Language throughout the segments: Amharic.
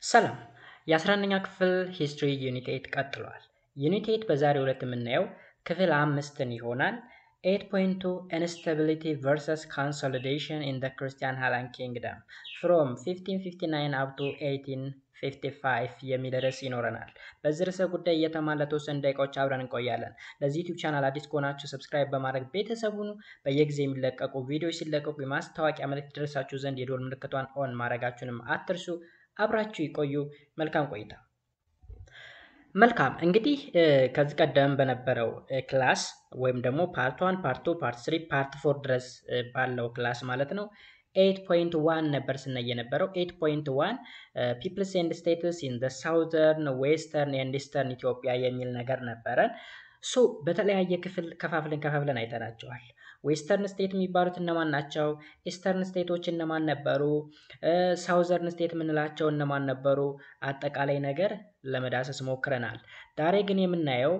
ሰላም የ11ኛ ክፍል ሂስትሪ ዩኒት 8 ቀጥሏል። ዩኒት 8 በዛሬው ዕለት የምናየው ክፍል 5ን ይሆናል። 8.2 Instability versus Consolidation in the Christian Highland Kingdom from 1559 up to 1855 የሚል ርዕስ ይኖረናል። በዚህ ርዕሰ ጉዳይ እየተማርን ለተወሰኑ ደቂቃዎች አብረን እንቆያለን። ለዚህ ዩቲዩብ ቻናል አዲስ ከሆናችሁ ሰብስክራይብ በማድረግ ቤተሰቡን በየጊዜ የሚለቀቁ ቪዲዮዎች ሲለቀቁ የማስታወቂያ መልእክት ይደርሳችሁ ዘንድ የደወል ምልክቷን ኦን ማድረጋችሁንም አትርሱ። አብራችሁ ይቆዩ። መልካም ቆይታ። መልካም እንግዲህ ከዚህ ቀደም በነበረው ክላስ ወይም ደግሞ ፓርት 1 ፓርት 2 ፓርት 3 ፓርት 4 ድረስ ባለው ክላስ ማለት ነው 8.1 ነበር ስናይ የነበረው። 8.1 ፒፕልስ ኤንድ ስቴትስ ኢን ዘ ሳውዘርን ዌስተርን ኤንድ ኢስተርን ኢትዮጵያ የሚል ነገር ነበረን። ሶ በተለያየ ክፍል ከፋፍለን አይተናቸዋል። ዌስተርን ስቴት የሚባሉት እነማን ናቸው? ኢስተርን ስቴቶች እነማን ነበሩ? ሳውዘርን ስቴት የምንላቸው እነማን ነበሩ? አጠቃላይ ነገር ለመዳሰስ ሞክረናል። ዛሬ ግን የምናየው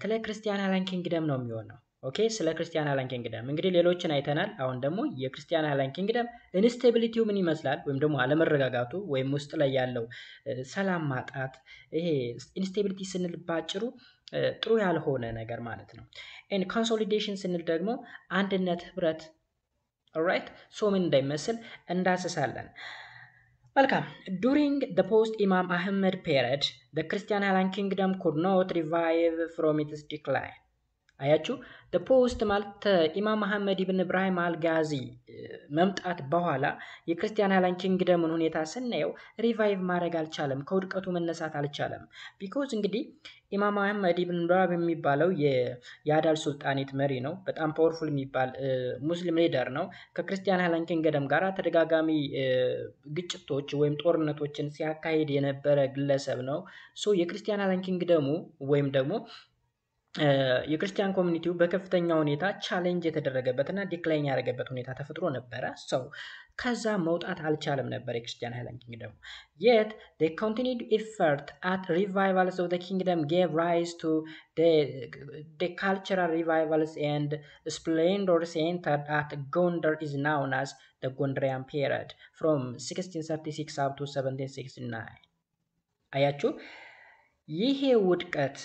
ስለ ክርስቲያን ሃይላንድ ኪንግደም ነው የሚሆነው። ኦኬ፣ ስለ ክርስቲያን ሃይላንድ ኪንግደም እንግዲህ ሌሎችን አይተናል። አሁን ደግሞ የክርስቲያን ሃይላንድ ኪንግደም ኢንስቴቢሊቲው ምን ይመስላል፣ ወይም ደግሞ አለመረጋጋቱ ወይም ውስጥ ላይ ያለው ሰላም ማጣት። ይሄ ኢንስቴቢሊቲ ስንል ባጭሩ ጥሩ ያልሆነ ነገር ማለት ነው። ኤንድ ኮንሶሊዴሽን ስንል ደግሞ አንድነት፣ ህብረት። ኦልራይት ሶ ምን እንዳይመስል እንዳስሳለን። መልካም ዱሪንግ the post Imam Ahmed period the Christian Highland Kingdom could not revive from its decline። አያችሁ the post ማለት ኢማም አህመድ ኢብን ኢብራሂም አልጋዚ መምጣት በኋላ የክርስቲያን ሃይላንድ ኪንግደምን ሁኔታ ስናየው ሪቫይቭ ማድረግ አልቻለም፣ ከውድቀቱ መነሳት አልቻለም። ቢኮዝ እንግዲህ ኢማም አህመድ ኢብን ኢብራሂም የሚባለው የአዳል ሱልጣኔት መሪ ነው። በጣም ፓወርፉል የሚባል ሙስሊም ሊደር ነው። ከክርስቲያን ሃይላንድ ኪንግደም ጋር ተደጋጋሚ ግጭቶች ወይም ጦርነቶችን ሲያካሂድ የነበረ ግለሰብ ነው። ሶ የክርስቲያን ሃይላንድ ኪንግደሙ ወይም ደግሞ የክርስቲያን ኮሚኒቲው በከፍተኛ ሁኔታ ቻሌንጅ የተደረገበትና ዲክላይን ያደረገበት ሁኔታ ተፈጥሮ ነበረ። ሰው ከዛ መውጣት አልቻለም ነበር የክርስቲያን ሃይላንድ ኪንግደም። yet the continued effort at revivals of the kingdom gave rise to the cultural revivals and splendor centered at Gondar is known as the Gondarian period from 1636 up to 1769። አያችሁ ይሄ ውድቀት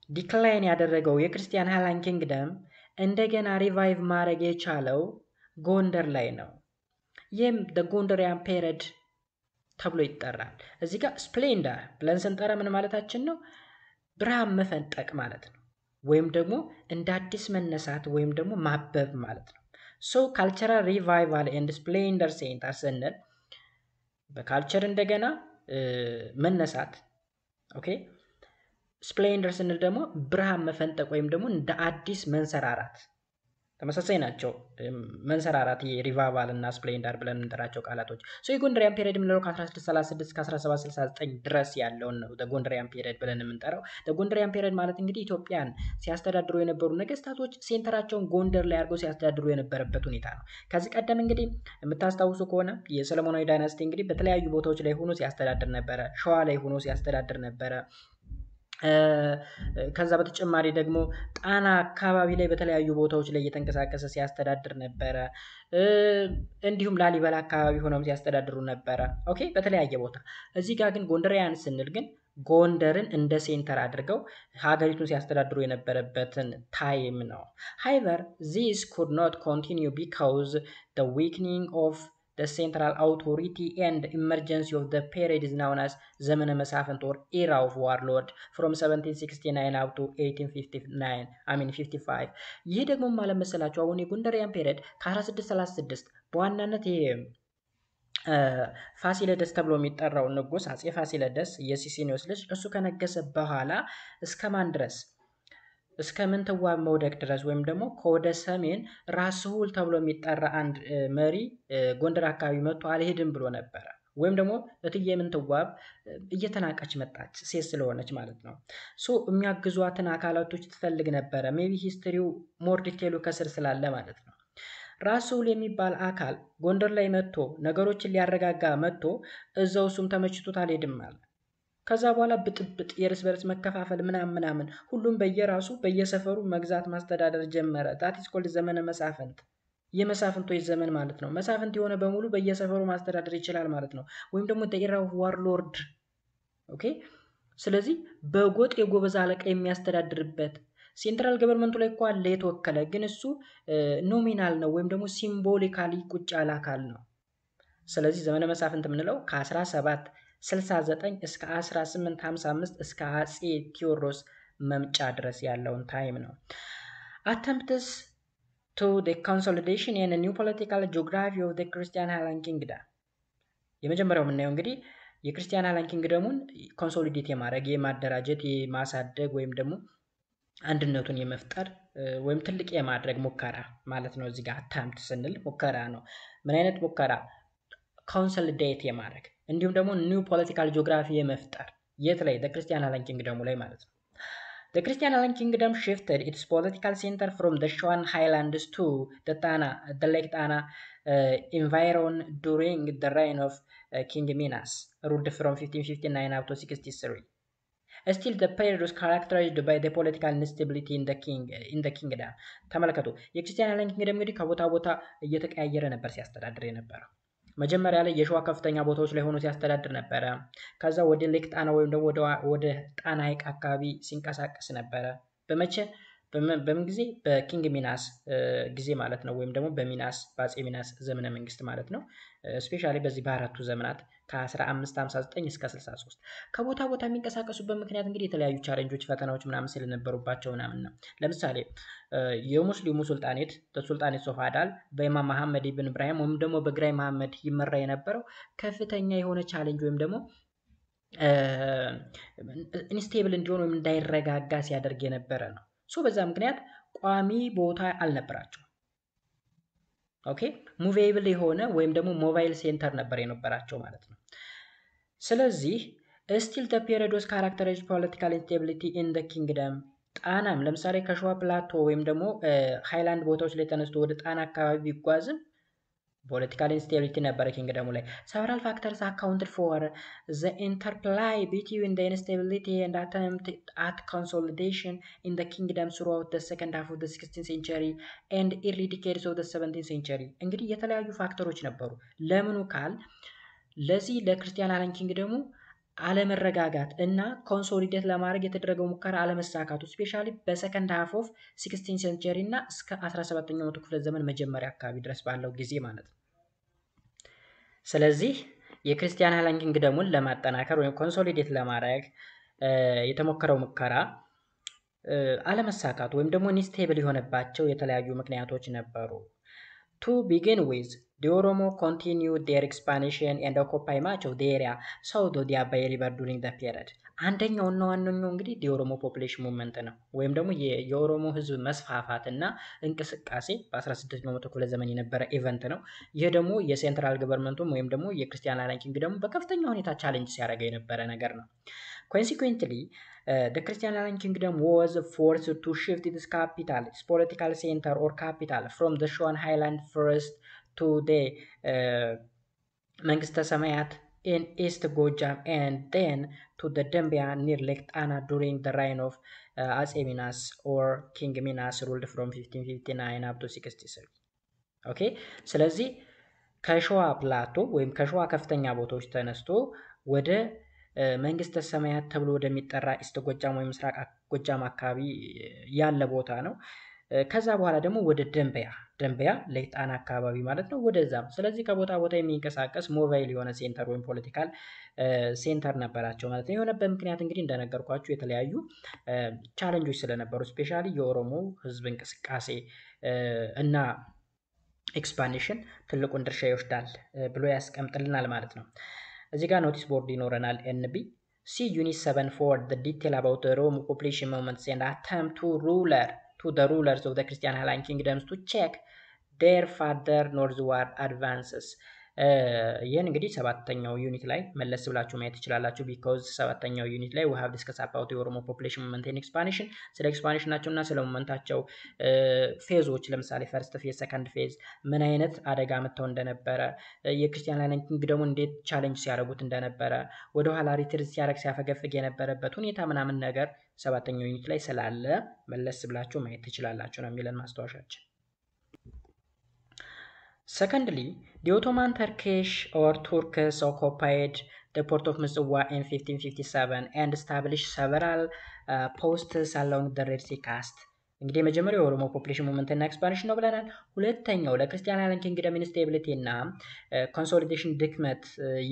ዲክላይን ያደረገው የክርስቲያን ሃይላንድ ኪንግደም እንደገና ሪቫይቭ ማድረግ የቻለው ጎንደር ላይ ነው። ይህም ጎንደሪያን ፔሪድ ተብሎ ይጠራል። እዚህ ጋር ስፕሌንደር ብለን ስንጠራ ምን ማለታችን ነው? ብርሃን መፈንጠቅ ማለት ነው፣ ወይም ደግሞ እንደ አዲስ መነሳት ወይም ደግሞ ማበብ ማለት ነው። ሶ ካልቸራል ሪቫይቫል ኤንድ ስፕሌንደር ሴንተር ስንል በካልቸር እንደገና መነሳት። ኦኬ፣ ስፕሌንደር ስንል ደግሞ ብርሃን መፈንጠቅ ወይም ደግሞ እንደ አዲስ መንሰራራት ተመሳሳይ ናቸው። መንሰራራት የሪቫይቫል እና ስፕሌንደር ብለን የምንጠራቸው ቃላቶች። ሶ የጎንደሪያን ፔሪድ የምንለው ከ1636 እስከ 1769 ድረስ ያለውን ነው ጎንደሪያን ፔሪድ ብለን የምንጠራው። ጎንደሪያን ፔሪድ ማለት እንግዲህ ኢትዮጵያን ሲያስተዳድሩ የነበሩ ነገስታቶች ሴንተራቸውን ጎንደር ላይ አድርገው ሲያስተዳድሩ የነበረበት ሁኔታ ነው። ከዚህ ቀደም እንግዲህ የምታስታውሱ ከሆነ የሰለሞናዊ ዳይናስቲ እንግዲህ በተለያዩ ቦታዎች ላይ ሆኖ ሲያስተዳድር ነበረ። ሸዋ ላይ ሆኖ ሲያስተዳድር ነበረ። ከዛ በተጨማሪ ደግሞ ጣና አካባቢ ላይ በተለያዩ ቦታዎች ላይ እየተንቀሳቀሰ ሲያስተዳድር ነበረ። እንዲሁም ላሊበላ አካባቢ ሆነም ሲያስተዳድሩ ነበረ። ኦኬ፣ በተለያየ ቦታ። እዚህ ጋር ግን ጎንደሪያን ስንል ግን ጎንደርን እንደ ሴንተር አድርገው ሀገሪቱን ሲያስተዳድሩ የነበረበትን ታይም ነው። however this could not continue because the weakening of the central authority and emergence of the period is known as ዘመነ መሳፍንት or era of warlord from 1769 up to 1855። ይህ ደግሞ ማለት መሰላችሁ አሁን የጎንደሪያን ፔሪድ ከ1636 በዋናነት ይሄ ፋሲለደስ ተብሎ የሚጠራው ንጉስ አጼ ፋሲለደስ የሲሲኒዮስ ልጅ እሱ ከነገሰ በኋላ እስከ ማን ድረስ? እስከ ምንትዋብ መውደቅ ድረስ ወይም ደግሞ ከወደ ሰሜን ራስ ስሁል ተብሎ የሚጠራ አንድ መሪ ጎንደር አካባቢ መጥቶ አልሄድም ብሎ ነበረ። ወይም ደግሞ እትዬ ምንትዋብ እየተናቀች መጣች፣ ሴት ስለሆነች ማለት ነው። ሶ የሚያግዟትን አካላቶች ትፈልግ ነበረ። ሜቢ ሂስትሪው ሞር ዲቴሉ ከስር ስላለ ማለት ነው። ራስ ስሁል የሚባል አካል ጎንደር ላይ መጥቶ ነገሮችን ሊያረጋጋ መጥቶ እዛው እሱም ተመችቶት አልሄድም አለ። ከዛ በኋላ ብጥብጥ፣ የእርስ በርስ መከፋፈል ምናምን ሁሉም በየራሱ በየሰፈሩ መግዛት ማስተዳደር ጀመረ። ዳት ኢዝ ኮልድ ዘመነ መሳፍንት። የመሳፍንቶች ዘመን ማለት ነው። መሳፍንት የሆነ በሙሉ በየሰፈሩ ማስተዳደር ይችላል ማለት ነው። ወይም ደግሞ the era of warlord ኦኬ። ስለዚህ በጎጥ የጎበዝ አለቃ የሚያስተዳድርበት ሴንትራል ገቨርንመንቱ ላይ እኮ አለ የተወከለ፣ ግን እሱ ኖሚናል ነው ወይም ደግሞ ሲምቦሊካሊ ቁጭ ያለ አካል ነው። ስለዚህ ዘመነ መሳፍንት የምንለው ከ1769 እስከ 1855 እስከ አጼ ቴዎድሮስ መምጫ ድረስ ያለውን ታይም ነው። attempts to the consolidation and a new political geography of the Christian Highland Kingdom የመጀመሪያው የምናየው እንግዲህ የክርስቲያን ሃይላንድ ኪንግደሙን ኮንሶሊዴት የማድረግ የማደራጀት የማሳደግ ወይም ደግሞ አንድነቱን የመፍጠር ወይም ትልቅ የማድረግ ሙከራ ማለት ነው። እዚህ ጋር አታምፕት ስንል ሙከራ ነው። ምን አይነት ሙከራ? ኮንሶሊዴት የማድረግ እንዲሁም ደግሞ ኒው ፖለቲካል ጂኦግራፊ የመፍጠር የት ላይ? ክርስቲያን ሃይላንድ ኪንግደሙ ላይ ማለት ነው። The Christian Highland Kingdom shifted its political center from the Shan Highlands to the Lake Tana environ during the reign of King Minas, ruled from 1559 up to 63. Still, the period was characterized by the political instability in the kingdom. ተመልከቱ፣ የክርስቲያን ሃይላንድ ኪንግደም እንግዲህ ከቦታ ቦታ እየተቀያየረ ነበር ሲያስተዳድር የነበረው። መጀመሪያ ላይ የሸዋ ከፍተኛ ቦታዎች ላይ ሆኖ ሲያስተዳድር ነበረ። ከዛ ወደ ሌክ ጣና ወይም ደግሞ ወደ ጣና ሐይቅ አካባቢ ሲንቀሳቀስ ነበረ። በምን ጊዜ? በኪንግ ሚናስ ጊዜ ማለት ነው። ወይም ደግሞ በሚናስ በአጼ ሚናስ ዘመነ መንግስት ማለት ነው። ስፔሻሊ በዚህ በአራቱ ዘመናት ከ1559 እስከ 63 ከቦታ ቦታ የሚንቀሳቀሱበት ምክንያት እንግዲህ የተለያዩ ቻሌንጆች፣ ፈተናዎች ምናምን ስለነበሩባቸው ምናምን ነው። ለምሳሌ የሙስሊሙ ሱልጣኔት ሱልጣኔት ሶፍ አዳል በኢማም መሐመድ ኢብን ኢብራሂም ወይም ደግሞ በግራኝ መሐመድ ይመራ የነበረው ከፍተኛ የሆነ ቻሌንጅ ወይም ደግሞ ኢንስቴብል እንዲሆን ወይም እንዳይረጋጋ ሲያደርግ የነበረ ነው። በዛ ምክንያት ቋሚ ቦታ አልነበራቸው። ኦኬ ሙቬብል የሆነ ወይም ደግሞ ሞባይል ሴንተር ነበር የነበራቸው ማለት ነው። ስለዚህ still the period was characterized political instability in the kingdom። ጣናም ለምሳሌ ከሸዋ ፕላቶ ወይም ደግሞ ሃይላንድ ቦታዎች ላይ ተነስቶ ወደ ጣና አካባቢ ቢጓዝም ፖለቲካል ኢንስቴቢሊቲ ነበረ ኪንግደሙ ላይ። several factors accounted for the interplay between the instability and attempt at consolidation in the kingdom throughout the second half of the 16th century and early decades of the 17th century። እንግዲህ የተለያዩ ፋክተሮች ነበሩ። ለምኑ ካል ለዚህ ለክርስቲያን ሃይላንድ ኪንግደሙ አለመረጋጋት እና ኮንሶሊዴት ለማድረግ የተደረገው ሙከራ አለመሳካቱ ስፔሻሊ በሰከንድ ሃፍ ኦፍ 16 ሴንቸሪ እና እስከ 17ኛው መቶ ክፍለ ዘመን መጀመሪያ አካባቢ ድረስ ባለው ጊዜ ማለት ነው። ስለዚህ የክርስቲያን ሃይላንድ ኪንግደሙን ለማጠናከር ወይም ኮንሶሊዴት ለማድረግ የተሞከረው ሙከራ አለመሳካቱ ወይም ደግሞ ኢንስቴብል የሆነባቸው የተለያዩ ምክንያቶች ነበሩ። To begin with, the Oromo continued their expansion and occupy much of the area south of the Abai River during the period. አንደኛው እና ዋነኛው እንግዲህ የኦሮሞ ፖፑሌሽን ሙቭመንት ነው ወይም ደግሞ የኦሮሞ ህዝብ መስፋፋት እና እንቅስቃሴ በ16ኛው መቶ ክፍለ ዘመን የነበረ ኢቨንት ነው። ይህ ደግሞ የሴንትራል ገቨርንመንቱም ወይም ደግሞ የክርስቲያን ሃይላንድ ኪንግደሙ በከፍተኛ ሁኔታ ቻሌንጅ ሲያደርገው የነበረ ነገር ነው። Consequently, the Christian Highland Kingdom was forced to shift its capital, its political center or capital, from the Shan Highland first to the መንግስተ ሰማያት in East Gojam and then to the Dembia near Lake Tana during the reign of Ace Minas or King Minas ruled from 1559 up to 63. Okay, ስለዚህ ከሸዋ ፕላቶ ወይም ከሸዋ ከፍተኛ ቦታዎች ተነስቶ ወደ መንግስተ ሰማያት ተብሎ ወደሚጠራ ኢስት ጎጃም ወይም ምስራቅ ጎጃም አካባቢ ያለ ቦታ ነው። ከዛ በኋላ ደግሞ ወደ ደንበያ ሌክ ጣና አካባቢ ማለት ነው ወደዛም። ስለዚህ ከቦታ ቦታ የሚንቀሳቀስ ሞባይል የሆነ ሴንተር ወይም ፖለቲካል ሴንተር ነበራቸው ማለት ነው። የሆነበት ምክንያት እንግዲህ እንደነገርኳችሁ የተለያዩ ቻሌንጆች ስለነበሩ ስፔሻሊ የኦሮሞ ህዝብ እንቅስቃሴ እና ኤክስፓንሽን ትልቁን ድርሻ ይወስዳል ብሎ ያስቀምጥልናል ማለት ነው። እዚህ ጋር ኖቲስ ቦርድ ይኖረናል። ኤንቢ ሲ ዩኒት 7 for the detail about the Oromo population movements and attempt to the rulers of the Christian Highland Kingdoms to check their further northward advances። ይህን እንግዲህ ሰባተኛው ዩኒት ላይ መለስ ብላችሁ ማየት ትችላላችሁ። ቢኮዝ ሰባተኛው ዩኒት ላይ we have discussed about the Oromo population movement and expansion፣ ስለ ኤክስፓንሽን ናቸውና ስለ ሞመንታቸው ፌዞች፣ ለምሳሌ ፈርስት ፌዝ፣ ሰከንድ ፌዝ ምን አይነት አደጋ መጥተው እንደነበረ፣ የክርስቲያን ሃይላንድ ኪንግደሙ እንዴት ቻሌንጅ ሲያደርጉት እንደነበረ፣ ወደ ኋላ ሪትሪት ሲያደርግ ሲያፈገፍግ የነበረበት ሁኔታ ምናምን ነገር ሰባተኛው ዩኒት ላይ ስላለ መለስ ብላችሁ ማየት ትችላላችሁ ነው የሚለን ማስታወሻችን። Secondly, the Ottoman Turkish or Turks occupied the port of Mizwa in 1557 and established several posts along the Red Sea coast. እንግዲህ የመጀመሪያው የኦሮሞ ፖፕሌሽን ሙቭመንት እና ኤክስፓንሽን ነው ብለናል። ሁለተኛው ለክርስቲያን አይላንድ ኪንግደም ኢንስቴቢሊቲ እና ኮንሶሊዴሽን ድክመት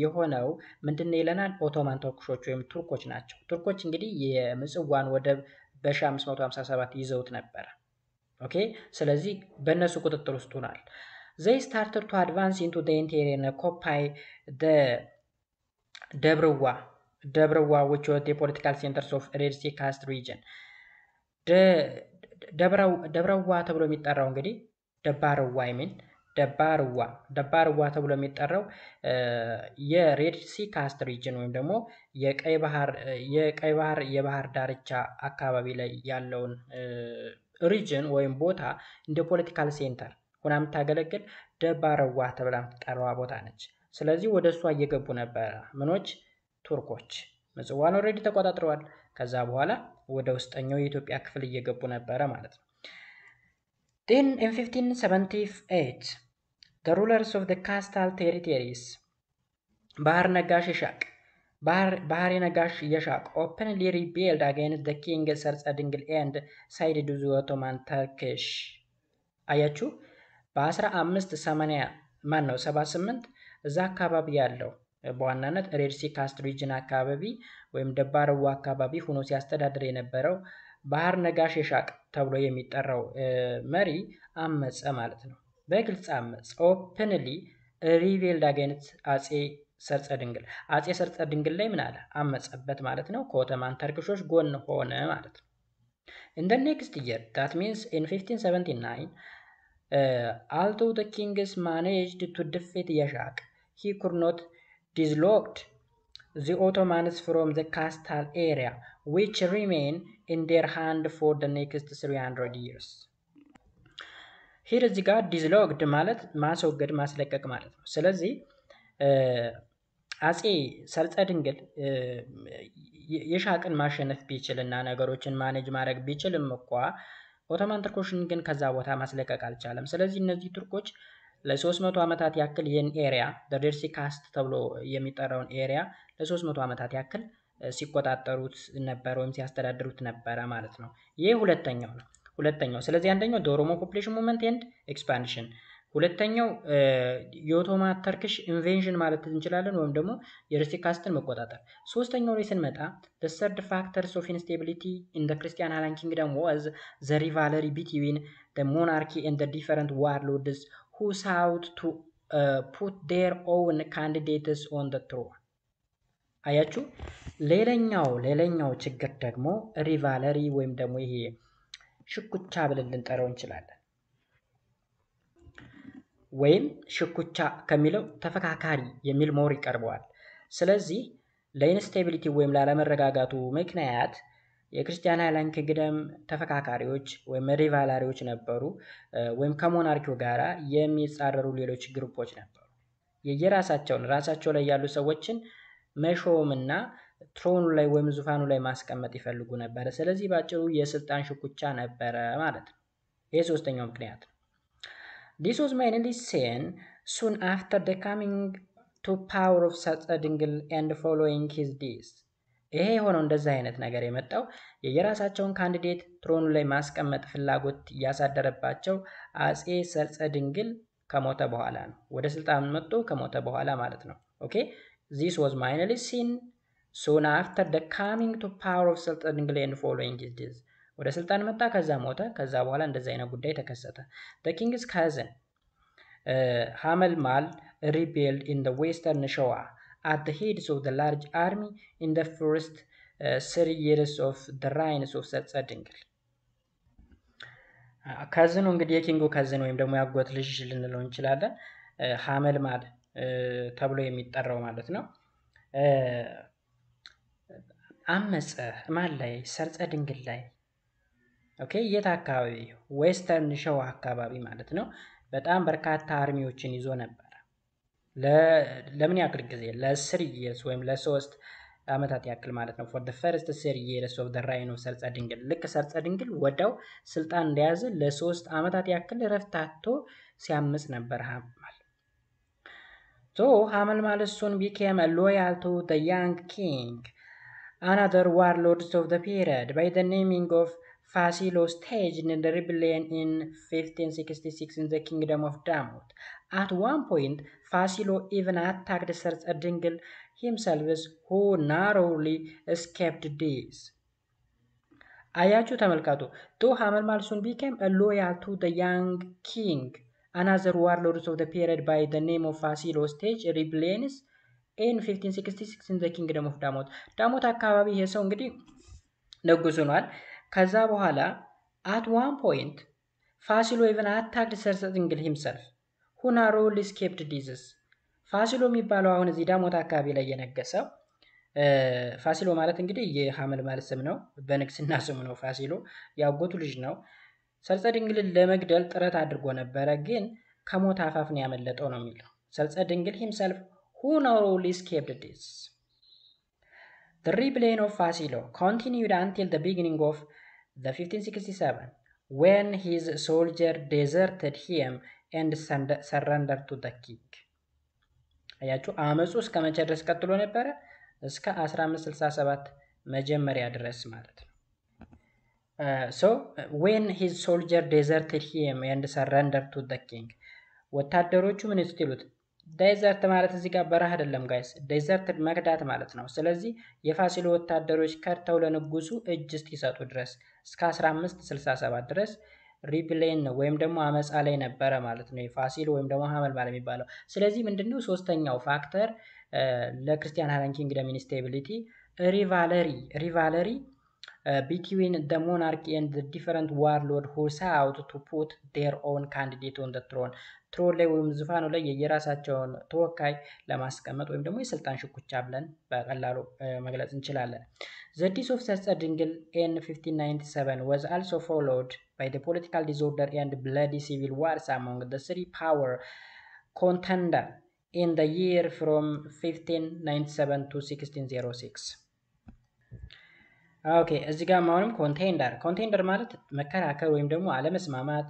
የሆነው ምንድነው ይለናል? ኦቶማን ቱርኮች ወይም ቱርኮች ናቸው። ቱርኮች እንግዲህ የምጽዋን ወደብ በ1557 ይዘውት ነበረ። ኦኬ፣ ስለዚህ በእነሱ ቁጥጥር ውስጥ ሆኗል። They started to advance into the interior and occupy the Debrawa, which was the political centers of Red Sea coast region. ደብረዋ ተብሎ የሚጠራው እንግዲህ ደባርዋ ተብሎ የሚጠራው የሬድ ሲ ካስት ሪጅን ወይም ደግሞ የቀይ ባህር የባህር ዳርቻ አካባቢ ላይ ያለውን ሪጅን ወይም ቦታ እንደ ፖለቲካል ሴንተር ሆና የምታገለግል ደባርዋ ተብላ የምትጠራዋ ቦታ ነች። ስለዚህ ወደ እሷ እየገቡ ነበረ ምኖች ቱርኮች ምጽዋን ኦልሬዲ ተቆጣጥረዋል። ከዛ በኋላ ወደ ውስጠኛው የኢትዮጵያ ክፍል እየገቡ ነበረ ማለት ነው። Then in 1578 the rulers of the coastal territories ባህር ነጋሽ የሻቅ openly rebelled against the king ሰርጸ ድንግል and sided with the Ottoman Turkish። አያችሁ በ1578 እዛ አካባቢ ያለው በዋናነት ሬድ ሲ ካስት ሪጅን አካባቢ ወይም ደባርዋ አካባቢ ሆኖ ሲያስተዳድር የነበረው ባህር ነጋሽ የሻቅ ተብሎ የሚጠራው መሪ አመፀ ማለት ነው። በግልጽ አመፀ። ኦፕንሊ ሪቤልድ አገይንስት አጼ ሰርጸ ድንግል ላይ ምን አለ? አመፀበት ማለት ነው። ከኦቶማን ተርክሾች ጎን ሆነ ማለት ነው። In the next year, that means in 1579, although the kings managed to defeat Yashaq, he could not dislodge the Ottomans from the coastal area, which remained in their hand for the next 300 years. Here እዚህ ጋር ዲስሎግድ ማለት ማስወገድ ማስለቀቅ ማለት ነው። ስለዚህ አጼ ሰርጸ ድንግል የሻቅን ማሸነፍ ቢችልና ነገሮችን ማኔጅ ማድረግ ቢችልም እንኳ ኦቶማን ቱርኮችን ግን ከዛ ቦታ ማስለቀቅ አልቻለም። ስለዚህ እነዚህ ቱርኮች ለ300 ዓመታት ያክል ይህን ኤሪያ ሬድ ሲ ካስት ተብሎ የሚጠራውን ኤሪያ ለ300 ዓመታት ያክል ሲቆጣጠሩት ነበር ወይም ሲያስተዳድሩት ነበረ ማለት ነው። ይህ ሁለተኛው ነው። ስለዚህ አንደኛው ኦሮሞ ፖፑሌሽን ሙቭመንት ኤንድ ኤክስፓንሽን፣ ሁለተኛው የኦቶማን ተርኪሽ ኢንቬንሽን ማለት እንችላለን ወይም ደግሞ የሬድ ሲ ካስትን መቆጣጠር። ሶስተኛው ላይ ስንመጣ the third factors of instability in the Christian Island Kingdom was the rivalry between the monarchy and the different warlords who sought to put their own candidates on the throne። አያችሁ ሌላኛው ችግር ደግሞ ሪቫለሪ ወይም ደግሞ ይሄ ሽኩቻ ብለን ልንጠራው እንችላለን። ወይም ሽኩቻ ከሚለው ተፈካካሪ የሚል ሞር ይቀርበዋል። ስለዚህ ለኢንስቴቢሊቲ ወይም ላለመረጋጋቱ ምክንያት የክርስቲያን አይላንድ ኪንግደም ተፈካካሪዎች ወይም ሪቫላሪዎች ነበሩ፣ ወይም ከሞናርኪው ጋራ የሚጻረሩ ሌሎች ግሩፖች ነበሩ። ራሳቸው ላይ ያሉ ሰዎችን መሾምና ትሮኑ ላይ ወይም ዙፋኑ ላይ ማስቀመጥ ይፈልጉ ነበር። ስለዚህ ባጭሩ የስልጣን ሽኩቻ ነበረ ማለት ነው። ይሄ ሶስተኛው ምክንያት ነው። This was mainly seen soon after the coming to power of ሰርጸ ድንግል and following his death። ይሄ የሆነው እንደዛ አይነት ነገር የመጣው የራሳቸውን ካንዲዴት ትሮኑ ላይ ማስቀመጥ ፍላጎት ያሳደረባቸው አጼ ሰርጸ ድንግል ከሞተ በኋላ ነው። ወደ ስልጣን መጥቶ ከሞተ በኋላ ማለት ነው። ኦኬ this was mainly seen soon after the coming to power of ሰርጸ ድንግል and following his death። ወደ ስልጣን መጣ፣ ከዛ ሞተ፣ ከዛ በኋላ እንደዛ አይነት ጉዳይ ተከሰተ። the king's cousin ሐመልማል rebelled in the western ሸዋ at the heads of the large army in the first 3 years of the reign of ሰርጸ ድንግል። ከዝኑ እንግዲህ የኪንጉ ከዝን ወይም ደግሞ ያጎት ልጅ ልንለው እንችላለን። ሐመልማል ተብሎ የሚጠራው ማለት ነው። አመፀ ማን ላይ? ሰርጸ ድንግል ላይ። ኦኬ የት አካባቢ? ዌስተርን ሸዋ አካባቢ ማለት ነው። በጣም በርካታ አርሚዎችን ይዞ ነበር። ለምን ያክል ጊዜ? ለ3 years ወይም ለ3 ዓመታት ያክል ማለት ነው። for the first 3 years of the reign of ሰርጸ ድንግል። ልክ ሰርጸ ድንግል ወዳው ስልጣን እንደያዘ ለ3 ዓመታት ያክል ረፍታቶ ሲያምጽ ነበር So Hamalmal soon became loyal to the young king, another warlords of the period, by the naming of Fasilo staged in the rebellion in 1566 in the kingdom of Damut. At one point, Fasilo even attacked Serse Dingle himself, who narrowly escaped death. አያችሁ ተመልከቱ though Hamalmal soon became loyal to the young king, another warlords of the period, by the name of Fasilo staged rebellions in 1566 in the kingdom of ዳሞት አካባቢ ይሄ ሰው እንግዲህ ንጉስ ሆኗል። ከዛ በኋላ at one point ፋሲሎ even attacked Serse Dingle himself, who narrowly escaped disease. ፋሲሎ የሚባለው አሁን እዚህ ዳሞት አካባቢ ላይ የነገሰው ፋሲሎ ማለት እንግዲህ የሐመልማል ስም ነው። በንግስና ስሙ ነው ፋሲሎ። ያጎቱ ልጅ ነው። ሰርጸ ድንግልን ለመግደል ጥረት አድርጎ ነበረ፣ ግን ከሞት አፋፍ ነው ያመለጠው ነው የሚለው። ሰርጸ ድንግል himself who narrowly escaped this. The rebellion of Fasilo continued until the beginning of the 1567 when his soldier deserted him and surrendered to the king. አያችሁ አመጹ እስከ መቼ ድረስ ቀጥሎ ነበረ? እስከ 1567 መጀመሪያ ድረስ ማለት ነው። So when his soldier deserted him and surrendered to the king, ወታደሮቹ ምን ስትሉት ዴዘርት ማለት እዚህ ጋር በረሃ አይደለም ጋይስ፣ ዴዘርት መክዳት ማለት ነው። ስለዚህ የፋሲሎ ወታደሮች ከድተው ለንጉሱ እጅ እስኪሰጡ ድረስ እስከ 1567 ድረስ ሪብሌን ወይም ደግሞ አመጻ ላይ ነበረ ማለት ነው የፋሲል ወይም ደግሞ ሐመልማል የሚባለው። ስለዚህ ምንድነው ሶስተኛው ፋክተር ለክርስቲያን ሃለን ኪንግደም ኢንስቴቢሊቲ ሪቫለሪ between the monarch and the different warlord who sought to put their own candidate on the throne. ትሮን ላይ ወይም ዙፋኑ ላይ የየራሳቸውን ተወካይ ለማስቀመጥ ወይም ደግሞ የስልጣን ሽኩቻ ብለን በቀላሉ መግለጽ እንችላለን። The death of Serse Dingle in 1597 was also followed by the political disorder and bloody civil wars among the three power contender in the year from 1597 to 1606. ኦኬ እዚህ ጋር አሁንም ኮንቴንደር ማለት መከራከር ወይም ደግሞ አለመስማማት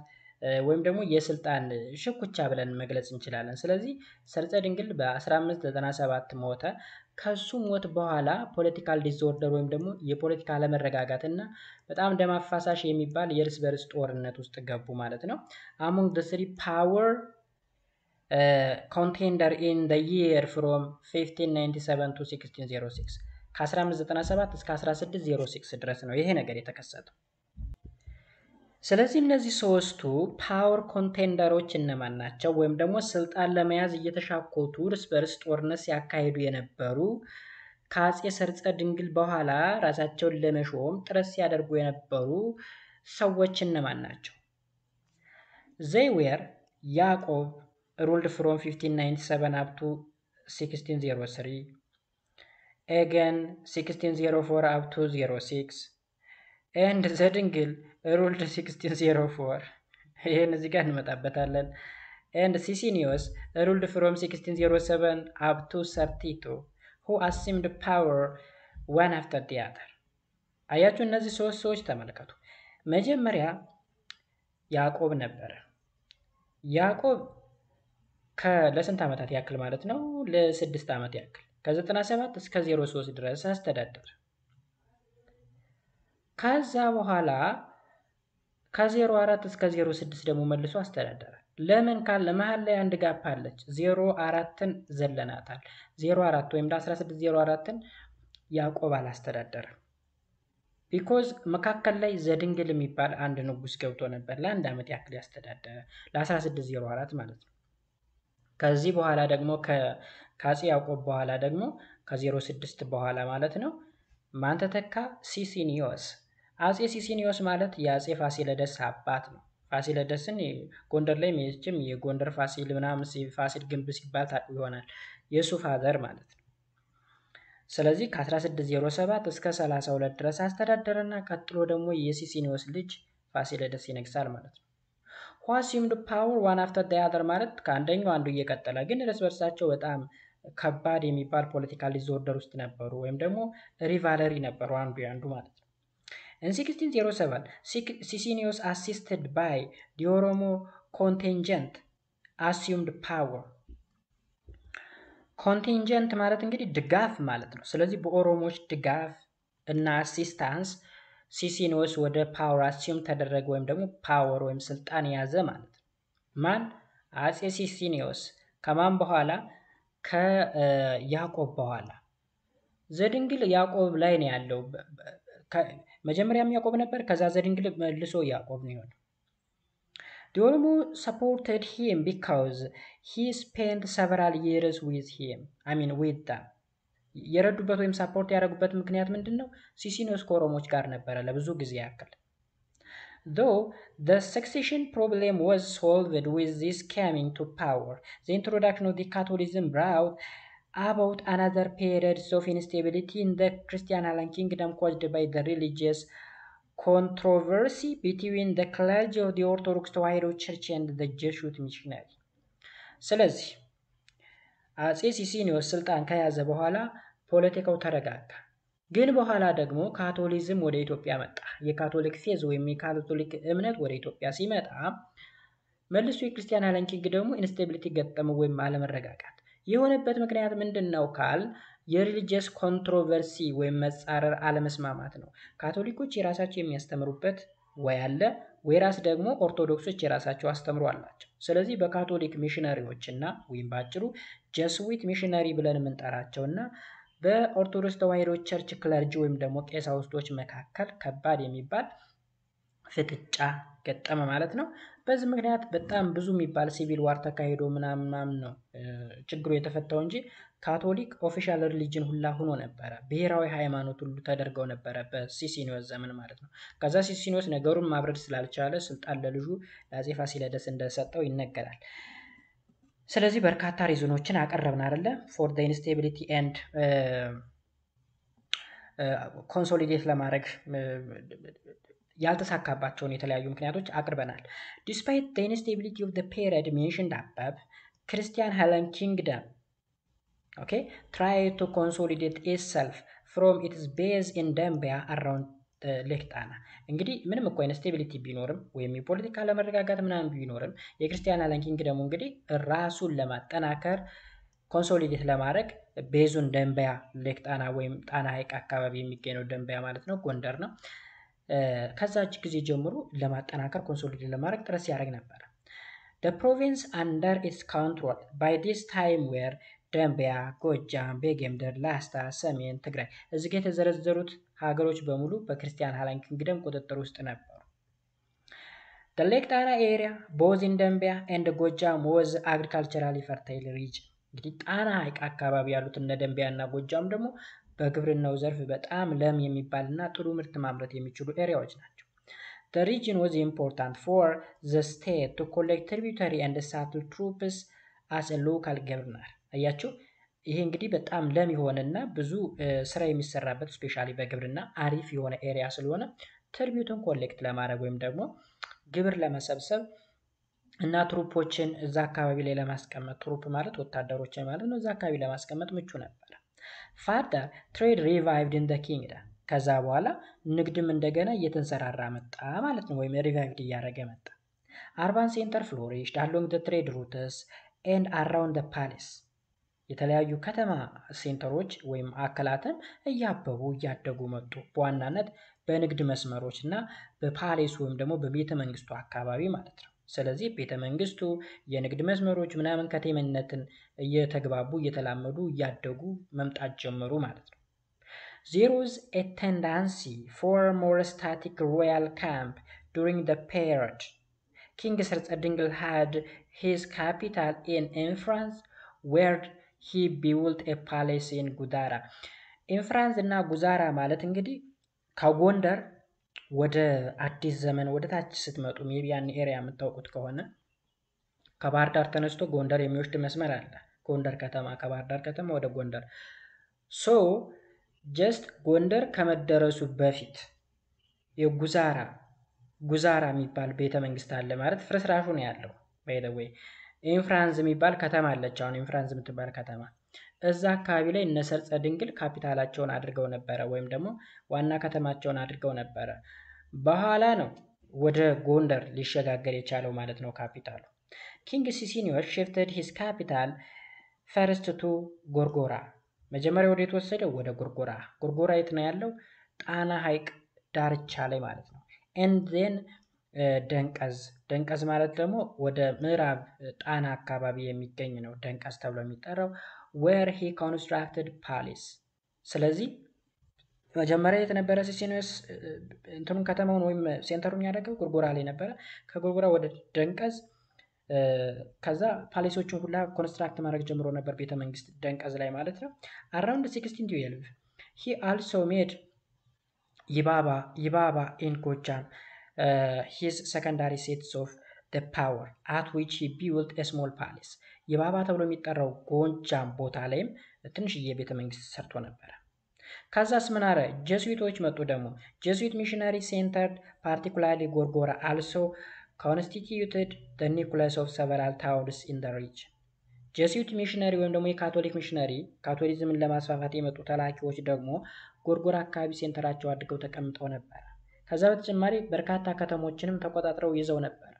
ወይም ደግሞ የስልጣን ሽኩቻ ብለን መግለጽ እንችላለን። ስለዚህ ሰርጸ ድንግል በ1597 ሞተ። ከሱ ሞት በኋላ ፖለቲካል ዲስኦርደር ወይም ደግሞ የፖለቲካ አለመረጋጋት እና በጣም ደም አፋሳሽ የሚባል የእርስ በርስ ጦርነት ውስጥ ገቡ ማለት ነው። among the three power contender in the year from 1597 to 1606 ከ1597 እስከ 1606 ድረስ ነው ይሄ ነገር የተከሰተው። ስለዚህ እነዚህ ሶስቱ ፓወር ኮንቴንደሮች እነማን ናቸው? ወይም ደግሞ ስልጣን ለመያዝ እየተሻኮቱ እርስ በርስ ጦርነት ሲያካሂዱ የነበሩ ከአጼ ሰርጸ ድንግል በኋላ ራሳቸውን ለመሾም ጥረት ሲያደርጉ የነበሩ ሰዎች እነማን ናቸው? they were ያዕቆብ ruled from 1597 up to 1603, again 1604 up to 06, and ዘድንግል ruled 1604 ይሄን እዚህ ጋር እንመጣበታለን። and Sicinius ruled from 1607 up to 32, who assumed power one after the other. አያችሁ እነዚህ ሶስት ሰዎች ተመልከቱ። መጀመሪያ ያዕቆብ ነበረ። ያዕቆብ ለስንት ዓመታት ያክል ማለት ነው? ለ6 ዓመት ያክል ከ97 እስከ 03 ድረስ አስተዳደረ። ከዛ በኋላ ከ04 እስከ 06 ደግሞ መልሶ አስተዳደረ። ለምን ካለ መሃል ላይ አንድ ጋፕ አለች። 04ን ዘለናታል። 04 ወይም ለ1604ን ያዕቆብ አላስተዳደረም። ቢኮዝ መካከል ላይ ዘድንግል የሚባል አንድ ንጉስ ገብቶ ነበር ለአንድ ዓመት ያክል ያስተዳደረ ለ1604 ማለት ነው። ከዚህ በኋላ ደግሞ ከአጼ ያዕቆብ በኋላ ደግሞ ከ06 በኋላ ማለት ነው ማን ተተካ? ሲሲኒዮስ። አጼ ሲሲኒዮስ ማለት የአጼ ፋሲለደስ አባት ነው። ፋሲለደስን ጎንደር ላይ መቼም የጎንደር ፋሲል ምናምን ፋሲል ግንብ ሲባል ታውቁ ይሆናል። የሱ ፋዘር ማለት ነው። ስለዚህ ከ1607 እስከ 32 ድረስ አስተዳደረና ቀጥሎ ደግሞ የሲሲኒዮስ ልጅ ፋሲለደስ ይነግሳል ማለት ነው። who assumed power one after the other ማለት ከአንደኛው አንዱ እየቀጠለ ግን እርስ በርሳቸው በጣም ከባድ የሚባል ፖለቲካል ዲስኦርደር ውስጥ ነበሩ ወይም ደግሞ ሪቫለሪ ነበሩ አንዱ ማለት ነው። in 1607 Sicinius assisted by the Oromo contingent assumed power. ኮንቲንጀንት ማለት እንግዲህ ድጋፍ ማለት ነው። ስለዚህ በኦሮሞዎች ድጋፍ እና አሲስታንስ ሲሲኒዮስ ወደ ፓወር አሲዩም ተደረገ ወይም ደግሞ ፓወር ወይም ስልጣን የያዘ ማለት ነው። ማን? አጼ ሲሲኒዮስ። ከማን በኋላ? ከያዕቆብ በኋላ። ዘድንግል ያዕቆብ ላይ ነው ያለው። መጀመሪያም ያዕቆብ ነበር፣ ከዛ ዘድንግል መልሶ ያዕቆብ ነው የሆነው። The Oromo supported him because he spent several years with them. የረዱበት ወይም ሳፖርት ያደረጉበት ምክንያት ምንድን ነው? ሲሲኒዮስ ከኦሮሞዎች ጋር ነበረ ለብዙ ጊዜ ያክል። Though the succession problem was solved with this coming to power, the introduction of the Catholicism brought about another period of instability in the Christian Highland Kingdom caused by the religious controversy between the clergy of the Orthodox Tewahedo Church and the Jesuit missionary. ስለዚህ አጼ ሲሲኒዮስ ስልጣን ከያዘ በኋላ ፖለቲካው ተረጋጋ። ግን በኋላ ደግሞ ካቶሊዝም ወደ ኢትዮጵያ መጣ። የካቶሊክ ፌዝ ወይም የካቶሊክ እምነት ወደ ኢትዮጵያ ሲመጣ መልሶ የክርስቲያን ሃይላንድ ኪንግደሙ ኢንስቴቢሊቲ ገጠመው ወይም አለመረጋጋት። የሆነበት ምክንያት ምንድን ነው ካል የሪሊጂየስ ኮንትሮቨርሲ ወይም መጻረር አለመስማማት ነው። ካቶሊኮች የራሳቸው የሚያስተምሩበት ወይ አለ፣ ወይራስ ደግሞ ኦርቶዶክሶች የራሳቸው አስተምሮ አላቸው። ስለዚህ በካቶሊክ ሚሽነሪዎች እና ወይም ባጭሩ ጀስዊት ሚሽነሪ ብለን የምንጠራቸውና በኦርቶዶክስ ተዋሕዶ ቸርች ክለርጂ ወይም ደግሞ ቀሳውስቶች መካከል ከባድ የሚባል ፍጥጫ ገጠመ ማለት ነው። በዚህ ምክንያት በጣም ብዙ የሚባል ሲቪል ዋር ተካሂዶ ምናምን ነው ችግሩ የተፈታው እንጂ ካቶሊክ ኦፊሻል ሪሊጅን ሁላ ሆኖ ነበረ። ብሔራዊ ሃይማኖት ሁሉ ተደርገው ነበረ በሲሲኒዮስ ዘመን ማለት ነው። ከዛ ሲሲኒዮስ ነገሩን ማብረድ ስላልቻለ ስልጣን ለልጁ ለአፄ ፋሲለደስ እንደሰጠው ይነገራል። ስለዚህ በርካታ ሪዝኖችን አቀረብን አይደለ? ፎር ዘ ኢንስቴቢሊቲ ኤንድ ኮንሶሊዴት ለማድረግ ያልተሳካባቸውን የተለያዩ ምክንያቶች አቅርበናል። ዲስፓይት ዘ ኢንስቴቢሊቲ ኦፍ ዘ ፔሪድ ሜንሽንድ አባብ ክርስቲያን ሃይላንድ ኪንግደም try to consolidate itself from its base in ደንቢያ around ሌክ ጣና። እንግዲህ ምንም እኮ ኢንስቴቢሊቲ ቢኖርም ወይም የፖለቲካ ለመረጋጋት ምናምን ቢኖርም የክርስቲያን ሃይላንድ ኪንግደሙ እንግዲህ ራሱን ለማጠናከር ኮንሶሊዴት ለማድረግ ቤዙን ደንቢያ ሌክ ጣና ወይም ጣና ሐይቅ አካባቢ የሚገኘው ደንቢያ ማለት ነው፣ ጎንደር ነው። ከዛች ጊዜ ጀምሮ ለማጠናከር ኮንሶሊዴት ለማድረግ ጥረት ሲያደርግ ነበር። The province under its control by this time were ደንቢያ፣ ጎጃም፣ ቤጌምድር፣ ላስታ፣ ሰሜን ትግራይ። እዚህ ጋር የተዘረዘሩት ሀገሮች በሙሉ በክርስቲያን ሃይላንድ ኪንግደም ቁጥጥር ውስጥ ነበሩ። The Lake Tana area both in ደንቢያ and ጎጃም was agriculturally fertile region። እንግዲህ ጣና ሐይቅ አካባቢ ያሉት እነ ደንቢያ እና ጎጃም ደግሞ በግብርናው ዘርፍ በጣም ለም የሚባልና ጥሩ ምርት ማምረት የሚችሉ ኤሪያዎች ናቸው። The region was important for the state to collect tributary and settle troops as a local governor። አያችሁ፣ ይሄ እንግዲህ በጣም ለም የሆነና ብዙ ስራ የሚሰራበት ስፔሻሊ በግብርና አሪፍ የሆነ ኤሪያ ስለሆነ ትሪቢዩትን ኮሌክት ለማድረግ ወይም ደግሞ ግብር ለመሰብሰብ እና ትሩፖችን እዛ አካባቢ ላይ ለማስቀመጥ፣ ትሩፕ ማለት ወታደሮችን ማለት ነው፣ እዛ አካባቢ ለማስቀመጥ ምቹ ነበር። ፋርደር ትሬድ ሪቫይቭድ ኢን ዘ ኪንግደም። ከዛ በኋላ ንግድም እንደገና እየተንሰራራ መጣ ማለት ነው፣ ወይም ሪቫይቭድ እያደረገ መጣ። አርባን ሴንተር ፍሎሪሽድ አሎንግ ዘ ትሬድ ሩትስ ኤንድ አራውንድ ዘ ፓሌስ። የተለያዩ ከተማ ሴንተሮች ወይም ማዕከላትን እያበቡ እያደጉ መጡ፣ በዋናነት በንግድ መስመሮች እና በፓሌስ ወይም ደግሞ በቤተ መንግስቱ አካባቢ ማለት ነው። ስለዚህ ቤተ መንግስቱ፣ የንግድ መስመሮች ምናምን ከተሜነትን እየተግባቡ እየተላመዱ እያደጉ መምጣት ጀመሩ ማለት ነው። There was a tendency for more static royal camp during the period. King Sirce Dingle had his capital in France, where he built a palace in ጉዛራ። ኢንፍራንስ እና ጉዛራ ማለት እንግዲህ ከጎንደር ወደ አዲስ ዘመን ወደ ታች ስትመጡ ሜቢ ያን ኤሪያ የምታውቁት ከሆነ ከባህር ዳር ተነስቶ ጎንደር የሚወስድ መስመር አለ። ጎንደር ከተማ ከባህር ዳር ከተማ ወደ ጎንደር ጀስት ጎንደር ከመደረሱ በፊት የጉዛራ የሚባል ቤተ መንግስት አለ ማለት ፍርስራሹ ነው ያለው። ባይ ዘ ዌይ ኢንፍራንስ የሚባል ከተማ አለች። አሁን ኢንፍራንስ የምትባል ከተማ እዛ አካባቢ ላይ እነ ሰርጸ ድንግል ካፒታላቸውን አድርገው ነበረ፣ ወይም ደግሞ ዋና ከተማቸውን አድርገው ነበረ። በኋላ ነው ወደ ጎንደር ሊሸጋገር የቻለው ማለት ነው ካፒታሉ። ኪንግ ሲሲኒዮስ shifted his capital ፈርስት ቱ ጎርጎራ። መጀመሪያ ወደ የት ወሰደው? ወደ ጎርጎራ። ጎርጎራ የት ነው ያለው? ጣና ሐይቅ ዳርቻ ላይ ማለት ነው። ኤንድ ዜን ደንቀዝ። ደንቀዝ ማለት ደግሞ ወደ ምዕራብ ጣና አካባቢ የሚገኝ ነው ደንቀዝ ተብሎ የሚጠራው። ዌር ሂ ኮንስትራክትድ ፓሌስ። ስለዚህ መጀመሪያ የተነበረ ሲሲኒዮስ እንትኑን ከተማውን ወይም ሴንተሩን ያደረገው ጎርጎራ ላይ ነበረ። ከጎርጎራ ወደ ደንቀዝ ከዛ ፓሌሶቹን ሁላ ኮንስትራክት ማድረግ ጀምሮ ነበር ቤተ መንግስት ደንቀዝ ላይ ማለት ነው። አራውንድ 1612 ሂ አልሶ ሜድ ይባባ ኢን ጎጃም ሂዝ ሰከንዳሪ ሴትስ ኦፍ the power at which he built a small palace። ይባባ ተብሎ የሚጠራው ጎጃም ቦታ ላይም ትንሽዬ ቤተ መንግስት ሰርቶ ነበረ። ከዛስ ምን አረ? ጀስዊቶች መጡ ደግሞ። ጀስዊት ሚሽነሪ ሴንተርድ ፓርቲኩላርሊ ጎርጎራ አልሶ constituted the nucleus of several towns in the region። ጀስዊት ሚሽነሪ ወይም ደግሞ የካቶሊክ ሚሽነሪ ካቶሊዝምን ለማስፋፋት የመጡ ተላኪዎች ደግሞ ጎርጎራ አካባቢ ሴንተራቸው አድርገው ተቀምጠው ነበር። ከዛ በተጨማሪ በርካታ ከተሞችንም ተቆጣጥረው ይዘው ነበር።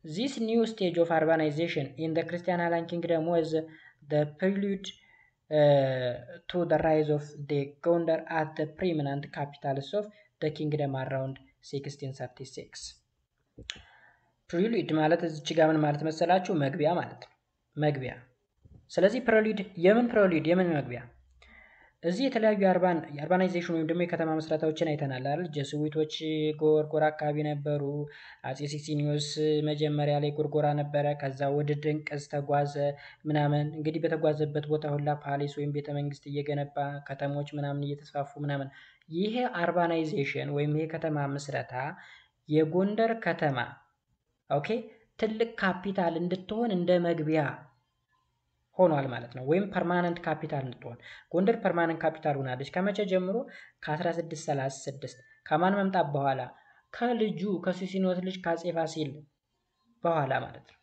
This new stage of urbanization in the Christian Highland Kingdom was the prelude to the rise of the Gondar as the preeminent capitals of the kingdom around 1636። ፕሪሉድ ማለት እዚች ጋር ምን ማለት መሰላችሁ? መግቢያ ማለት ነው። መግቢያ። ስለዚህ ፕሪሉድ የምን መግቢያ? እዚህ የተለያዩ የአርባናይዜሽን ወይም ደግሞ የከተማ መስራታዎችን አይተናል አይደል? ጀስዊቶች ጎርጎራ አካባቢ ነበሩ። አጼ ሲሲኒዮስ መጀመሪያ ላይ ጎርጎራ ነበረ። ከዛ ወደ ደንቀዝ ተጓዘ ምናምን። እንግዲህ በተጓዘበት ቦታ ሁላ ፓሌስ ወይም ቤተ መንግስት እየገነባ ከተሞች ምናምን እየተስፋፉ ምናምን። ይሄ አርባናይዜሽን ወይም ይሄ ከተማ መስረታ የጎንደር ከተማ ኦኬ ትልቅ ካፒታል እንድትሆን እንደ መግቢያ ሆኗል ማለት ነው። ወይም ፐርማነንት ካፒታል እንድትሆን ጎንደር ፐርማነንት ካፒታል ሆናለች። ከመቼ ጀምሮ? ከ1636 ከማን መምጣት በኋላ? ከልጁ ከሲሲኒዮስ ልጅ ከአጼ ፋሲል በኋላ ማለት ነው።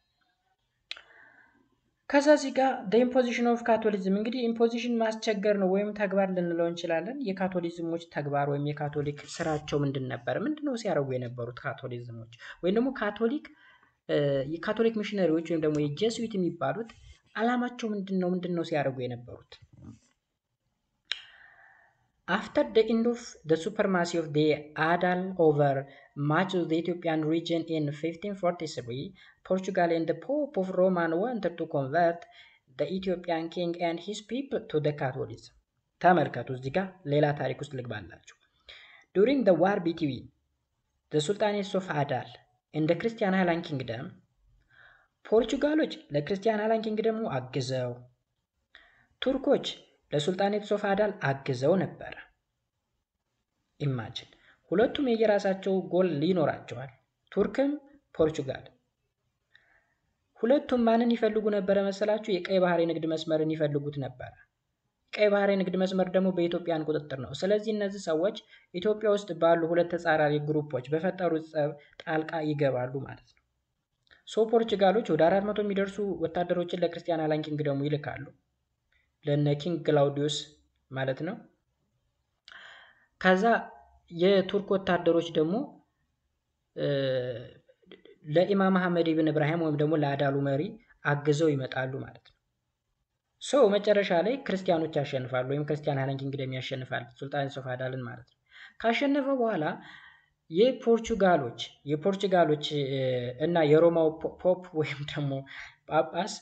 ከዛ እዚህ ጋር ኢምፖዚሽን ኦፍ ካቶሊዝም። እንግዲህ ኢምፖዚሽን ማስቸገር ነው ወይም ተግባር ልንለው እንችላለን። የካቶሊዝሞች ተግባር ወይም የካቶሊክ ስራቸው ምንድን ነበር? ምንድነው ሲያደርጉ የነበሩት ካቶሊዝሞች ወይም ደግሞ የካቶሊክ ሚሽነሪዎች ወይም ደግሞ የጀስዊት የሚባሉት አላማቸው ምንድነው ሲያደርጉ የነበሩት? After the end of the supremacy of the Adal over much of the Ethiopian region in 1543, Portugal and the Pope of Rome wanted to convert the Ethiopian king and his people to the Catholicism. ተመልከቱ እዚህ ጋር ሌላ ታሪክ ውስጥ ልግባላችሁ። During the war between the sultanates of Adal and the Christian Highland Kingdom, ፖርቹጋሎች ለክርስቲያን ሃይላንድ ኪንግደሙ አግዘው፣ ቱርኮች ለሱልጣኔት ኦፍ አዳል አግዘው ነበር። ኢማጂን ሁለቱም የየራሳቸው ጎል ሊኖራቸዋል። ቱርክም ፖርቹጋል። ሁለቱም ማንን ይፈልጉ ነበር መሰላችሁ? የቀይ ባህር የንግድ መስመርን ይፈልጉት ነበር። ቀይ ባህር የንግድ መስመር ደግሞ በኢትዮጵያን ቁጥጥር ነው። ስለዚህ እነዚህ ሰዎች ኢትዮጵያ ውስጥ ባሉ ሁለት ተጻራሪ ግሩፖች በፈጠሩት ጸብ ጣልቃ ይገባሉ ማለት ነው። ፖርቹጋሎች ወደ 400 የሚደርሱ ወታደሮችን ለክርስቲያን ሃይላንድ ኪንግደሙ ይልካሉ። ለነ ኪንግ ክላውዲዮስ ማለት ነው። ከዛ የቱርክ ወታደሮች ደግሞ ለኢማም አህመድ ኢብን ኢብራሂም ወይም ደግሞ ለአዳሉ መሪ አግዘው ይመጣሉ ማለት ነው። መጨረሻ ላይ ክርስቲያኖች ያሸንፋሉ ወይም ክርስቲያን ሃይላንድ ኪንግደም ያሸንፋል ሱልጣኔት ኦፍ አዳልን ማለት ነው። ካሸነፈ በኋላ የፖርቹጋሎች እና የሮማው ፖፕ ወይም ደግሞ ጳጳስ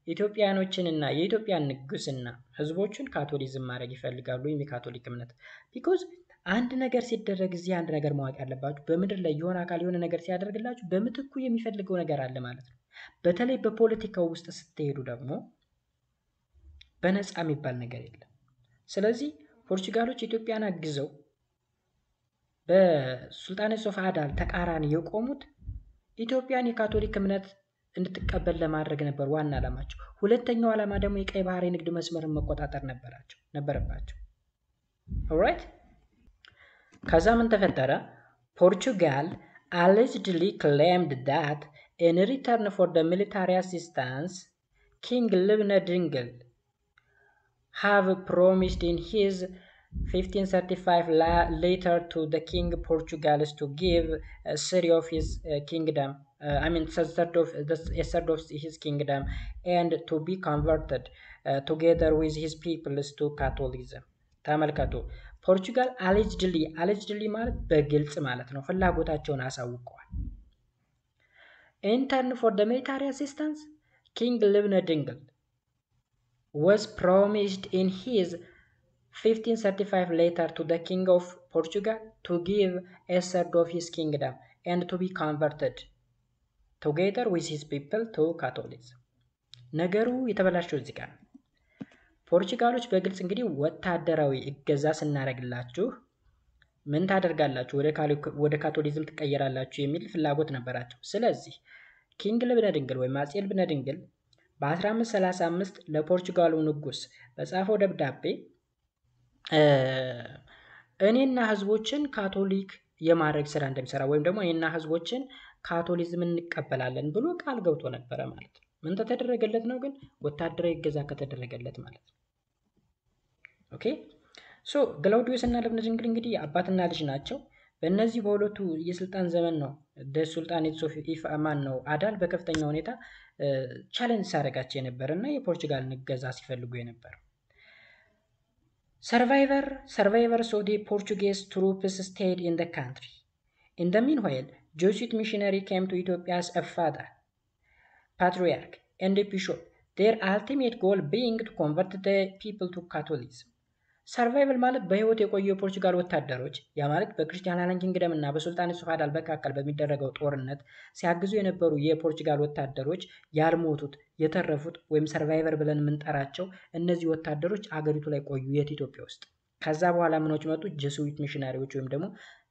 ኢትዮጵያኖችንና የኢትዮጵያን ንጉስና ህዝቦችን ካቶሊዝም ማድረግ ይፈልጋሉ ወይም የካቶሊክ እምነት። ቢኮዝ አንድ ነገር ሲደረግ እዚህ አንድ ነገር ማወቅ ያለባችሁ በምድር ላይ የሆነ አካል የሆነ ነገር ሲያደርግላችሁ በምትኩ የሚፈልገው ነገር አለ ማለት ነው። በተለይ በፖለቲካው ውስጥ ስትሄዱ ደግሞ በነፃ የሚባል ነገር የለም። ስለዚህ ፖርቹጋሎች ኢትዮጵያን አግዘው በሱልጣኔት ኦፍ አዳል ተቃራኒ የቆሙት ኢትዮጵያን የካቶሊክ እምነት እንድትቀበል ለማድረግ ነበር ዋና ዓላማቸው። ሁለተኛው ዓላማ ደግሞ የቀይ ባህር የንግድ መስመርን መቆጣጠር ነበረባቸው። ኦልራይት። ከዛ ምን ተፈጠረ? ፖርቹጋል allegedly claimed that in return for the military assistance King Liebner Dingel have promised in his 1535 later to the King Portugal's to give a third of his kingdom, a third of his kingdom, and to be converted together with his peoples to Catholicism. ተመልከቱ ፖርቹጋል አሌጅድሊ ማለት በግልጽ ማለት ነው ፍላጎታቸውን አሳውቀዋል። In turn for the military assistance, King ልብነ ድንግል was promised in his 1535 letter to the King of Portugal to give a third of his kingdom and to be converted together with his people to Catholicism. ነገሩ የተበላሸው እዚህ ጋር ፖርቹጋሎች በግልጽ እንግዲህ ወታደራዊ እገዛ ስናደርግላችሁ ምን ታደርጋላችሁ ወደ ካቶሊዝም ትቀየራላችሁ የሚል ፍላጎት ነበራቸው። ስለዚህ ኪንግ ልብነ ድንግል ወይም አጼ ልብነ ድንግል በ1535 ለፖርቹጋሉ ንጉስ በጻፈው ደብዳቤ እኔና ህዝቦችን ካቶሊክ የማድረግ ስራ እንደሚሰራ ወይም ደግሞ እኔና ህዝቦችን ካቶሊዝም እንቀበላለን ብሎ ቃል ገብቶ ነበር ማለት ነው። ምን ተደረገለት ነው ግን ወታደራዊ እገዛ ከተደረገለት ማለት ነው። ኦኬ ሶ ግላውዲዮስ እና ልብነ ድንግል እንግዲህ አባትና ልጅ ናቸው። በእነዚህ በሁለቱ የስልጣን ዘመን ነው ሱልጣኔት ሶፊ ኢፋማን ነው አዳል በከፍተኛ ሁኔታ ቻሌንጅ ሲያደርጋቸው የነበረና የፖርቹጋልን እገዛ ሲፈልጉ የነበረ survivors of the Portuguese troops stayed in the country. In the meanwhile, Jesuit missionary came to Ethiopia as a father, patriarch, and a bishop, their ultimate goal being to convert the people to Catholicism. ሰርቫይቨል ማለት በህይወት የቆዩ የፖርቹጋል ወታደሮች ያ ማለት በክርስቲያን አላን ኪንግደም እና በሱልጣን ሱፋዳል መካከል በሚደረገው ጦርነት ሲያግዙ የነበሩ የፖርቹጋል ወታደሮች ያልሞቱት የተረፉት ወይም ሰርቫይቨር ብለን የምንጠራቸው እነዚህ ወታደሮች አገሪቱ ላይ ቆዩ የኢትዮጵያ ውስጥ። ከዛ በኋላ ምኖች መጡ ጀሱዊት ሚሽናሪዎች ወይም ደግሞ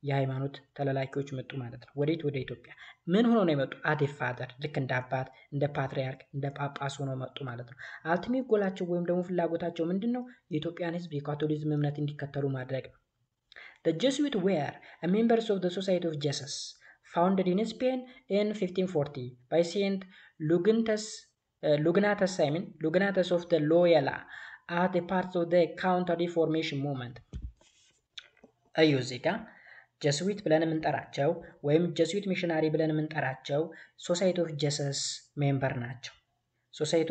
የሃይማኖት ተላላኪዎች መጡ ማለት ነው። ወደ ኢትዮጵያ ምን ሆኖ ነው የመጡ? አት ፋዘር ልክ እንደ አባት እንደ ፓትሪያርክ እንደ ጳጳስ ሆኖ መጡ ማለት ነው። አልቲሜት ጎላቸው ወይም ደግሞ ፍላጎታቸው ምንድነው? የኢትዮጵያን ህዝብ የካቶሊዝም እምነት እንዲከተሉ ማድረግ ነው። The Jesuits were members of the Society of Jesus, founded in Spain in 1540 by Saint Lugnatus of the Loyola as a part of the Counter-Reformation movement. እዩዚጋ ጀስዊት ብለን የምንጠራቸው ወይም ጀስዊት ሚሽናሪ ብለን የምንጠራቸው ሶሳይቲ ኦፍ ጀሰስ ሜምበር ናቸው። ሶሳይቲ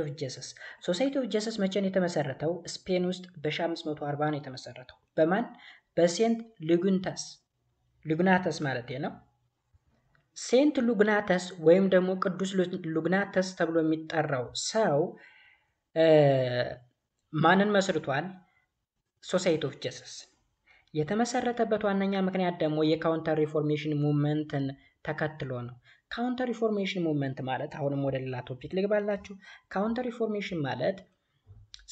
ኦፍ ጀሰስ መቼ ነው የተመሰረተው? ስፔን ውስጥ በ1540 ነው የተመሰረተው። በማን? በሴንት ሉግናተስ ማለት ነው። ሴንት ሉግናተስ ወይም ደግሞ ቅዱስ ሉግናተስ ተብሎ የሚጠራው ሰው ማንን መስርቷል? ሶሳይቲ ኦፍ ጀሰስ የተመሰረተበት ዋነኛ ምክንያት ደግሞ የካውንተር ሪፎርሜሽን ሙቭመንትን ተከትሎ ነው። ካውንተር ሪፎርሜሽን ሙቭመንት ማለት አሁንም ወደ ሌላ ቶፒክ ልግባላችሁ። ካውንተር ሪፎርሜሽን ማለት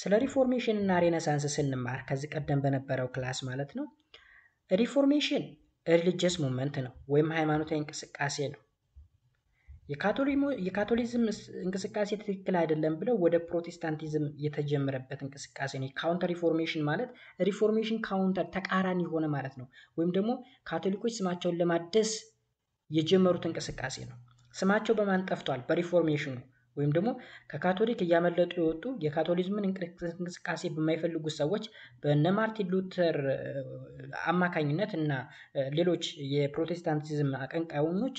ስለ ሪፎርሜሽን እና ሬኔሳንስ ስንማር ከዚህ ቀደም በነበረው ክላስ ማለት ነው ሪፎርሜሽን ሪሊጂየስ ሙቭመንት ነው ወይም ሃይማኖታዊ እንቅስቃሴ ነው። የካቶሊዝም እንቅስቃሴ ትክክል አይደለም ብለው ወደ ፕሮቴስታንቲዝም የተጀመረበት እንቅስቃሴ ነው። ካውንተር ሪፎርሜሽን ማለት ሪፎርሜሽን ካውንተር ተቃራኒ ሆነ ማለት ነው። ወይም ደግሞ ካቶሊኮች ስማቸውን ለማደስ የጀመሩት እንቅስቃሴ ነው። ስማቸው በማን ጠፍቷል? በሪፎርሜሽኑ ወይም ደግሞ ከካቶሊክ እያመለጡ የወጡ የካቶሊዝምን እንቅስቃሴ በማይፈልጉ ሰዎች በእነ ማርቲን ሉተር አማካኝነት እና ሌሎች የፕሮቴስታንቲዝም አቀንቃኞች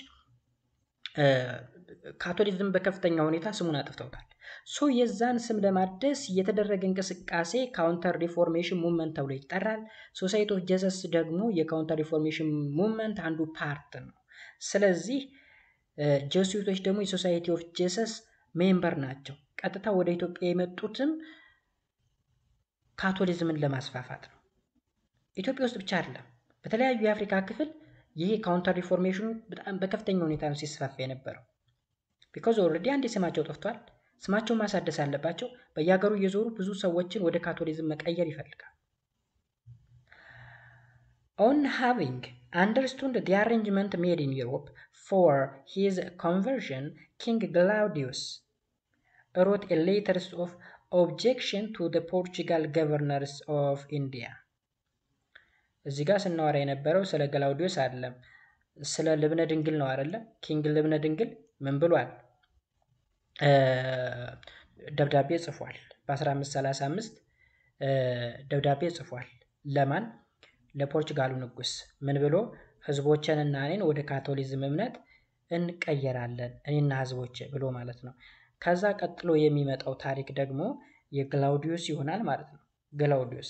ካቶሊዝም በከፍተኛ ሁኔታ ስሙን አጥፍተውታል። ሶ የዛን ስም ለማደስ የተደረገ እንቅስቃሴ ካውንተር ሪፎርሜሽን ሙቭመንት ተብሎ ይጠራል። ሶሳይቲ ኦፍ ጀሰስ ደግሞ የካውንተር ሪፎርሜሽን ሙቭመንት አንዱ ፓርት ነው። ስለዚህ ጀሱዊቶች ደግሞ የሶሳይቲ ኦፍ ጀሰስ ሜምበር ናቸው። ቀጥታ ወደ ኢትዮጵያ የመጡትም ካቶሊዝምን ለማስፋፋት ነው። ኢትዮጵያ ውስጥ ብቻ አይደለም፣ በተለያዩ የአፍሪካ ክፍል ይህ ካውንተር ሪፎርሜሽኑ በጣም በከፍተኛ ሁኔታ ነው ሲስፋፋ የነበረው። ቢኮዝ ኦልሬዲ አንዴ ስማቸው ጠፍቷል። ስማቸው ማሳደስ አለባቸው። በየሀገሩ እየዞሩ ብዙ ሰዎችን ወደ ካቶሊዝም መቀየር ይፈልጋል። On having understood the arrangement made in Europe for his conversion, King Claudius wrote a letter of objection to the Portugal governors of India. እዚህ ጋር ስናወራ የነበረው ስለ ግላውዲዮስ አይደለም፣ ስለ ልብነ ድንግል ነው አይደለ? ኪንግ ልብነ ድንግል ምን ብሏል? ደብዳቤ ጽፏል። በ1535 ደብዳቤ ጽፏል ለማን? ለፖርቹጋሉ ንጉስ። ምን ብሎ? ህዝቦችንና እኔን ወደ ካቶሊዝም እምነት እንቀየራለን እኔና ህዝቦች ብሎ ማለት ነው። ከዛ ቀጥሎ የሚመጣው ታሪክ ደግሞ የግላውዲዮስ ይሆናል ማለት ነው። ግላውዲዮስ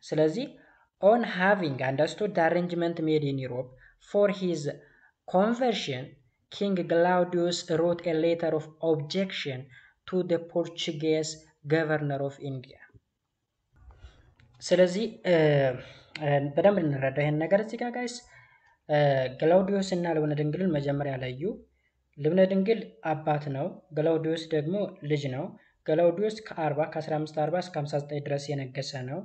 ስለዚህ on having understood the arrangement made in Europe for his conversion, King Claudius wrote a letter of objection to the Portuguese governor of India. ስለዚህ በደንብ እንረዳ ይሄን ነገር እዚህ ጋር ጋይስ። ግላውዲዮስ እና ልብነ ድንግልን መጀመሪያ ለዩ። ልብነ ድንግል አባት ነው፣ ግላውዲዮስ ደግሞ ልጅ ነው። ግላውዲዮስ ከ1540 እስከ 59 ድረስ የነገሰ ነው።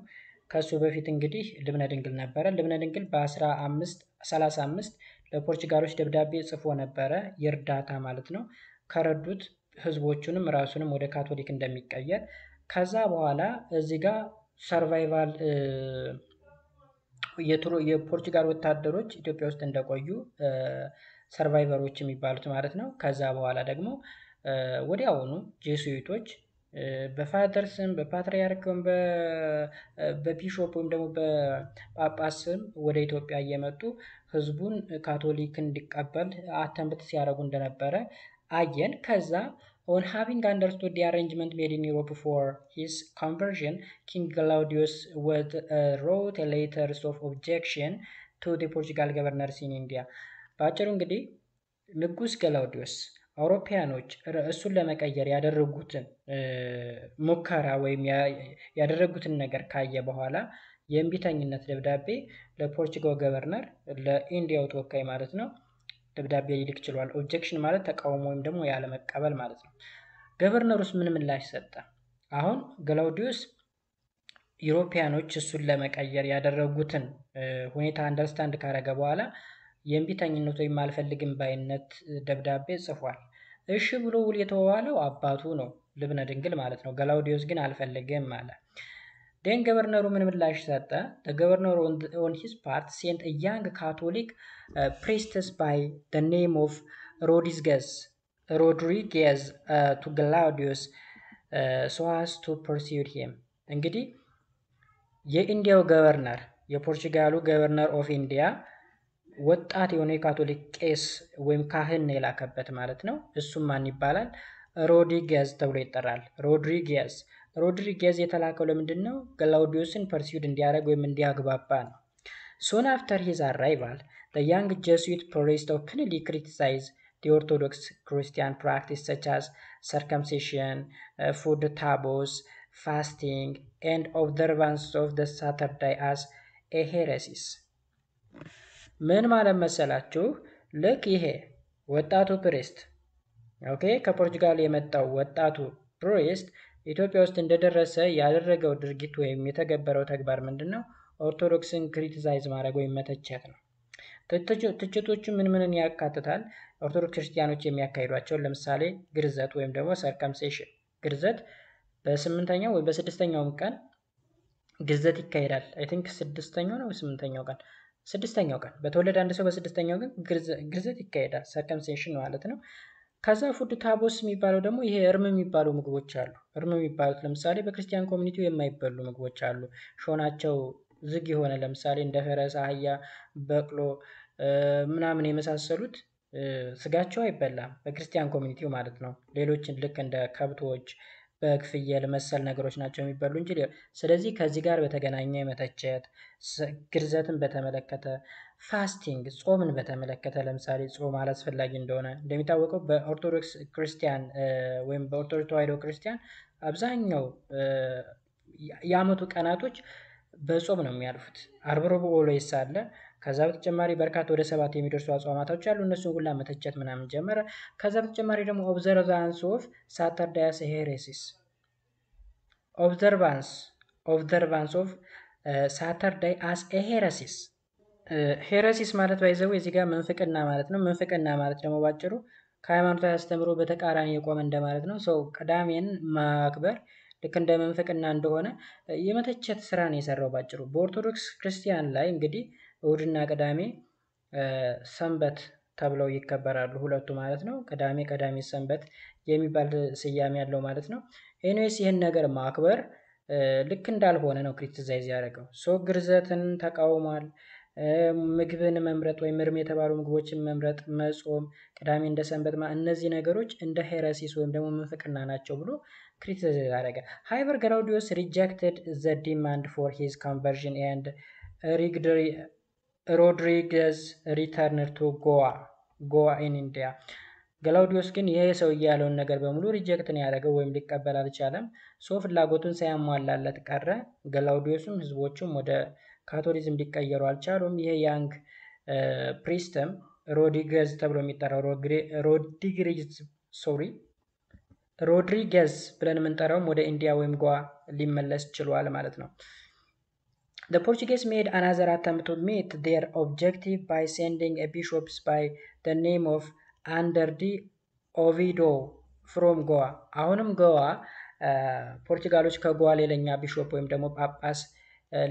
ከሱ በፊት እንግዲህ ልብነ ድንግል ነበረ። ልብነ ድንግል በ1535 ለፖርቹጋሎች ደብዳቤ ጽፎ ነበረ፣ የእርዳታ ማለት ነው። ከረዱት ህዝቦቹንም ራሱንም ወደ ካቶሊክ እንደሚቀየር። ከዛ በኋላ እዚህ ጋር ሰርቫይቫል የፖርቹጋል ወታደሮች ኢትዮጵያ ውስጥ እንደቆዩ ሰርቫይቨሮች የሚባሉት ማለት ነው። ከዛ በኋላ ደግሞ ወዲያውኑ ጄሱዊቶች በፋደር ስም በፓትሪያርክም በቢሾፕ ወይም ደግሞ በጳጳስ ስም ወደ ኢትዮጵያ እየመጡ ህዝቡን ካቶሊክ እንዲቀበል አተምብት ሲያደርጉ እንደነበረ አየን። ከዛ on having understood the arrangement made in Europe for his conversion, King Claudius wrote a letter of objection to the Portugal governors in India. በአጭሩ እንግዲህ ንጉስ ግላውዲዮስ አውሮፓያኖች እሱን ለመቀየር ያደረጉትን ሙከራ ወይም ያደረጉትን ነገር ካየ በኋላ የእምቢተኝነት ደብዳቤ ለፖርቹጋል ገቨርነር ለኢንዲያው ተወካይ ማለት ነው ደብዳቤ ሊልክ ችሏል። ኦብጀክሽን ማለት ተቃውሞ ወይም ደግሞ ያለ መቀበል ማለት ነው። ገቨርነሩስ ምን ምላሽ ሰጠ? አሁን ግላውዲዮስ ዩሮፒያኖች እሱን ለመቀየር ያደረጉትን ሁኔታ አንደርስታንድ ካረገ በኋላ የእምቢተኝነት ወይም አልፈልግም ባይነት ደብዳቤ ጽፏል። እሺ ብሎ ውል የተዋዋለው አባቱ ነው ልብነ ድንግል ማለት ነው። ግላውዲዮስ ግን አልፈልግም አለ። ደን ገቨርነሩ ምን ምላሽ ሰጠ? the governor on his part sent a young Catholic priestess by the name of Rodriguez to Claudius so as to pursue him. እንግዲህ የኢንዲያው ገቨርነር የፖርቹጋሉ ገቨርነር ኦፍ ኢንዲያ ወጣት የሆነ የካቶሊክ ቄስ ወይም ካህን የላከበት ማለት ነው። እሱም ማን ይባላል? ሮድሪጌዝ ተብሎ ይጠራል። ሮድሪጌዝ የተላከው ለምንድን ነው? ግላውዲዮስን ፐርሲውድ እንዲያደርግ ወይም እንዲያግባባ ነው። soon after his arrival the young Jesuit priest openly criticized the Orthodox Christian practice such as circumcision, food taboos, fasting, and observance of the Saturday as a heresies. ምን ማለት መሰላችሁ? ልክ ይሄ ወጣቱ ፕሪስት ከፖርቹጋል የመጣው ወጣቱ ፕሪስት ኢትዮጵያ ውስጥ እንደደረሰ ያደረገው ድርጊት ወይም የተገበረው ተግባር ምንድነው? ኦርቶዶክስን ክሪቲሳይዝ ማድረግ ወይም መተቸት ነው። ትችቶቹ ምንን ያካትታል? ኦርቶዶክስ ክርስቲያኖች የሚያካሂዷቸውን ለምሳሌ ግርዘት ወይም ደግሞ ሰርከምሴሽን። ግርዘት በ8ኛው ወይ በ6ኛው ቀን ግርዘት ይካሄዳል። አይ ቲንክ 6ኛው ነው 8ኛው ቀን 6ኛው ቀን በተወለደ አንድ ሰው በ6ኛው ቀን ግርዘት ይካሄዳል። ሰርከምሴሽን ማለት ነው። ከዛ ፉድ ታቦስ የሚባለው ደግሞ ይሄ እርም የሚባሉ ምግቦች አሉ። እርም የሚባሉት ለምሳሌ በክርስቲያን ኮሚኒቲው የማይበሉ ምግቦች አሉ። ሾናቸው ዝግ የሆነ ለምሳሌ እንደ ፈረስ፣ አህያ፣ በቅሎ ምናምን የመሳሰሉት ስጋቸው አይበላም በክርስቲያን ኮሚኒቲው ማለት ነው። ሌሎችን ልክ እንደ ከብቶች፣ በግ፣ ፍየል መሰል ነገሮች ናቸው የሚበሉ እንጂ። ስለዚህ ከዚህ ጋር በተገናኘ መተቸት፣ ግርዘትን በተመለከተ፣ ፋስቲንግ ጾምን በተመለከተ ለምሳሌ ጾም አላስፈላጊ እንደሆነ እንደሚታወቀው በኦርቶዶክስ ክርስቲያን ወይም በኦርቶዶክስ ተዋሕዶ ክርስቲያን አብዛኛው የዓመቱ ቀናቶች በጾም ነው የሚያልፉት። ዓርብ፣ ረቡዕ ኦልዌይስ አለ። ከዛ በተጨማሪ በርካታ ወደ 7 የሚደርሱ አጽዋማቶች አሉ። እነሱን ሁላ መተቸት ምናምን ጀመረ። ከዛ በተጨማሪ ደግሞ ኦብዘርቫንስ ኦፍ ሳተርዳይ አስ ሄሬሲስ ኦብዘርቫንስ ኦፍ ሳተርዳይ አስ ሄሬሲስ ሄሬሲስ ማለት ባይዘው እዚህ ጋር ምንፍቅና ማለት ነው። ምንፍቅና ማለት ደግሞ ባጭሩ ከሃይማኖታዊ አስተምሮ በተቃራኒ የቆመ እንደማለት ነው። ሰው ቅዳሜን ማክበር ልክ እንደ ምንፍቅና እንደሆነ የመተቸት ስራ ነው የሰራው ባጭሩ። በኦርቶዶክስ ክርስቲያን ላይ እንግዲህ እሁድና ቅዳሜ ሰንበት ተብለው ይከበራሉ ሁለቱ ማለት ነው። ቀዳሜ ሰንበት የሚባል ስያሜ ያለው ማለት ነው። ኤኒዌይስ ይህን ነገር ማክበር ልክ እንዳልሆነ ነው ክሪቲሳይዝ ያደረገው። ሶ ግርዘትን ተቃውሟል። ምግብን መምረጥ ወይም እርም የተባሉ ምግቦችን መምረጥ፣ መጾም፣ ቅዳሜ እንደ ሰንበት እነዚህ ነገሮች እንደ ሄረሲስ ወይም ደግሞ ምንፍቅና ናቸው ብሎ ክሪቲሳይዝ ያደረገ። ሃይበር ገላውዲዮስ ሪጀክትድ ዘ ዲማንድ ፎር ሂዝ ኮንቨርዥን ኤንድ ሮድሪገዝ ሪተርን ቱ ጎዋ ኢን ኢንዲያ። ገላውዲዮስ ግን ይሄ ሰውዬ ያለውን ነገር በሙሉ ሪጀክት ነው ያደረገው ወይም ሊቀበል አልቻለም። ሶ ፍላጎቱን ሳያሟላለት ቀረ። ገላውዲዮስም ህዝቦቹም ወደ ካቶሊዝም ሊቀየሩ አልቻሉም። ይሄ ያንግ ፕሪስተም ሮድሪገዝ ተብሎ የሚጠራው ሮድሪገዝ ብለን የምንጠራውም ወደ ኢንዲያ ወይም ጎዋ ሊመለስ ችሏል ማለት ነው። The Portuguese made another attempt to meet their objective by sending a bishop by the name of Under de Oviedo from Goa. አሁንም ጎዋ ፖርቹጋሎች ከጎዋ ሌላኛ ቢሾፕ ወይም ደግሞ ጳጳስ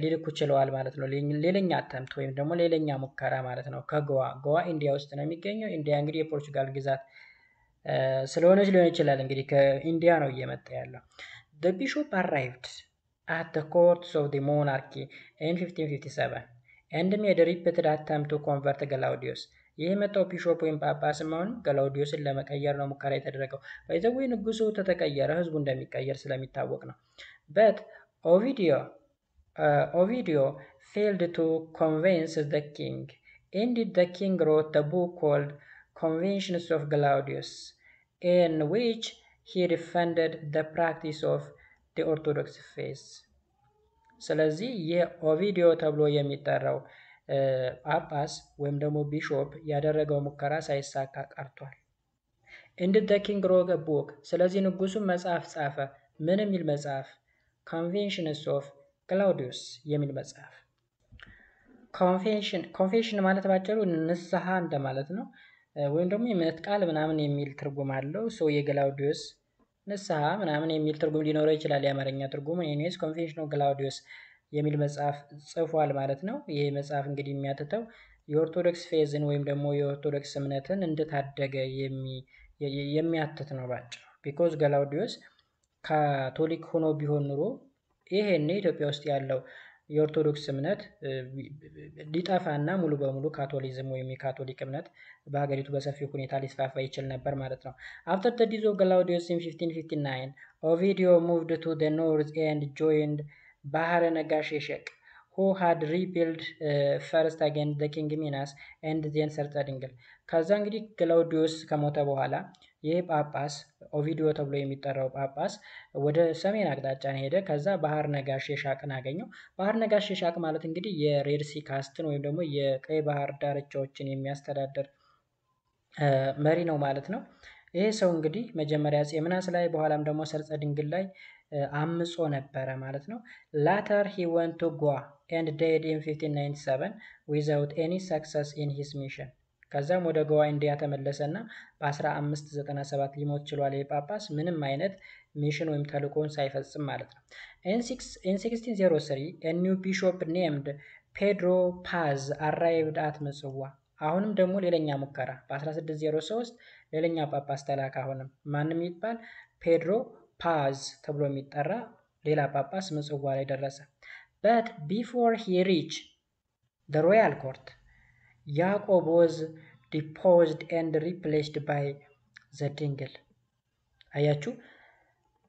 ሊልኩ ችለዋል ማለት ነው። ሌላኛ አተምት ወይም ደግሞ ሌላኛ ሙከራ ማለት ነው። ጎዋ ኢንዲያ ውስጥ ነው የሚገኘው። ኢንዲያ እንግዲህ የፖርቹጋል ግዛት ስለሆነች ሊሆን ይችላል እንግዲህ ከኢንዲያ ነው እየመጣ ያለው። The bishop arrived at the courts of the monarchy in 1557 and made a repeated attempt to convert Galaudius. ይህ የመጣው ቢሾፕ ወይም ጳጳስም አሁን ገላውዲዮስን ለመቀየር ነው ሙከራ የተደረገው። ባይዘው ንጉሱ ተተቀየረ ህዝቡ እንደሚቀየር ስለሚታወቅ ነው። But Ovidio failed to convince the king. Indeed, the king wrote the book called Conventions of Galaudius, in which he defended the practice of the Orthodox faith. ስለዚህ የኦቪዲዮ ተብሎ የሚጠራው ጳጳስ ወይም ደግሞ ቢሾፕ ያደረገው ሙከራ ሳይሳካ ቀርቷል። Indeed, the king wrote a book. ስለዚህ ንጉሱ መጽሐፍ ጻፈ። ምን የሚል መጽሐፍ? Conventions of Galaudius የሚል መጽሐፍ። ኮንፌሽን ማለት ባጭሩ ንስሐ እንደማለት ነው። ወይም ደግሞ የእምነት ቃል ምናምን የሚል ትርጉም አለው። ሶ የገላውዲዮስ ንስሐ ምናምን የሚል ትርጉም ሊኖረው ይችላል የአማርኛ ትርጉም። ኤኒዌይስ ኮንፌሽን ኦፍ ገላውዲዮስ የሚል መጽሐፍ ጽፏል ማለት ነው። ይሄ መጽሐፍ እንግዲህ የሚያትተው የኦርቶዶክስ ፌዝን ወይም ደግሞ የኦርቶዶክስ እምነትን እንድታደገ የሚያትት ነው ባጭሩ። ቢኮዝ ገላውዲዮስ ካቶሊክ ሆኖ ቢሆን ኑሮ ይሄኔ ኢትዮጵያ ውስጥ ያለው የኦርቶዶክስ እምነት ሊጠፋና ሙሉ በሙሉ ካቶሊዝም ወይም የካቶሊክ እምነት በሀገሪቱ በሰፊው ሁኔታ ሊስፋፋ ይችል ነበር ማለት ነው። After the death of Galaudius in 1559, Ovidio moved to the north and joined Bahar Nagasheshek, who had rebelled first against the king Minas and then ሰርጸ ድንግል። ከዛ እንግዲህ ገላውዲዮስ ከሞተ በኋላ ይህ ጳጳስ ኦቪዲዮ ተብሎ የሚጠራው ጳጳስ ወደ ሰሜን አቅጣጫ ሄደ። ከዛ ባህር ነጋሽ የሻቅን አገኘው። ባህር ነጋሽ የሻቅ ማለት እንግዲህ የሬድሲ ካስትን ወይም ደግሞ የቀይ ባህር ዳርቻዎችን የሚያስተዳድር መሪ ነው ማለት ነው። ይሄ ሰው እንግዲህ መጀመሪያ አፄ ምናስ ላይ በኋላም ደግሞ ሰርጸ ድንግል ላይ አምጾ ነበረ ማለት ነው። Later he went to Goa and died in 1597 without any success in his mission. ከዛም ወደ ጎዋ ኢንዲያ ተመለሰና በ1597 ሊሞት ችሏል። የጳጳስ ምንም አይነት ሚሽን ወይም ተልእኮውን ሳይፈጽም ማለት ነው። In 1603 a new bishop named Pedro Paz arrived at ምጽዋ። አሁንም ደግሞ ሌላኛ ሙከራ በ1603 ሌላኛ ጳጳስ ተላከ። አሁንም ማንም ይባል ፔድሮ ፓዝ ተብሎ የሚጠራ ሌላ ጳጳስ ምጽዋ ላይ ደረሰ። But before he reached the royal court, Jacob was deposed and replaced by the Dingle. አያችሁ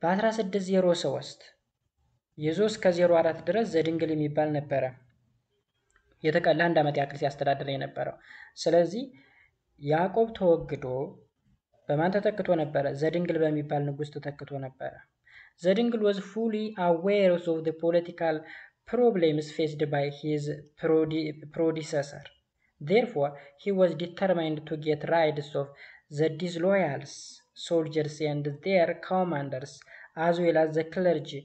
በ1603 ይዞ እስከ 04 ድረስ ዘድንግል የሚባል ነበረ የተቀላ አንድ ዓመት ያክል ሲያስተዳድር የነበረው። ስለዚህ ያዕቆብ ተወግዶ በማን ተተክቶ ነበረ? ዘድንግል በሚባል ንጉስ ተተክቶ ነበረ። ዘድንግል was fully aware of the political problems faced by his predecessor. Therefore, he was determined to get rid of the disloyal soldiers and their commanders, as well as the clergy,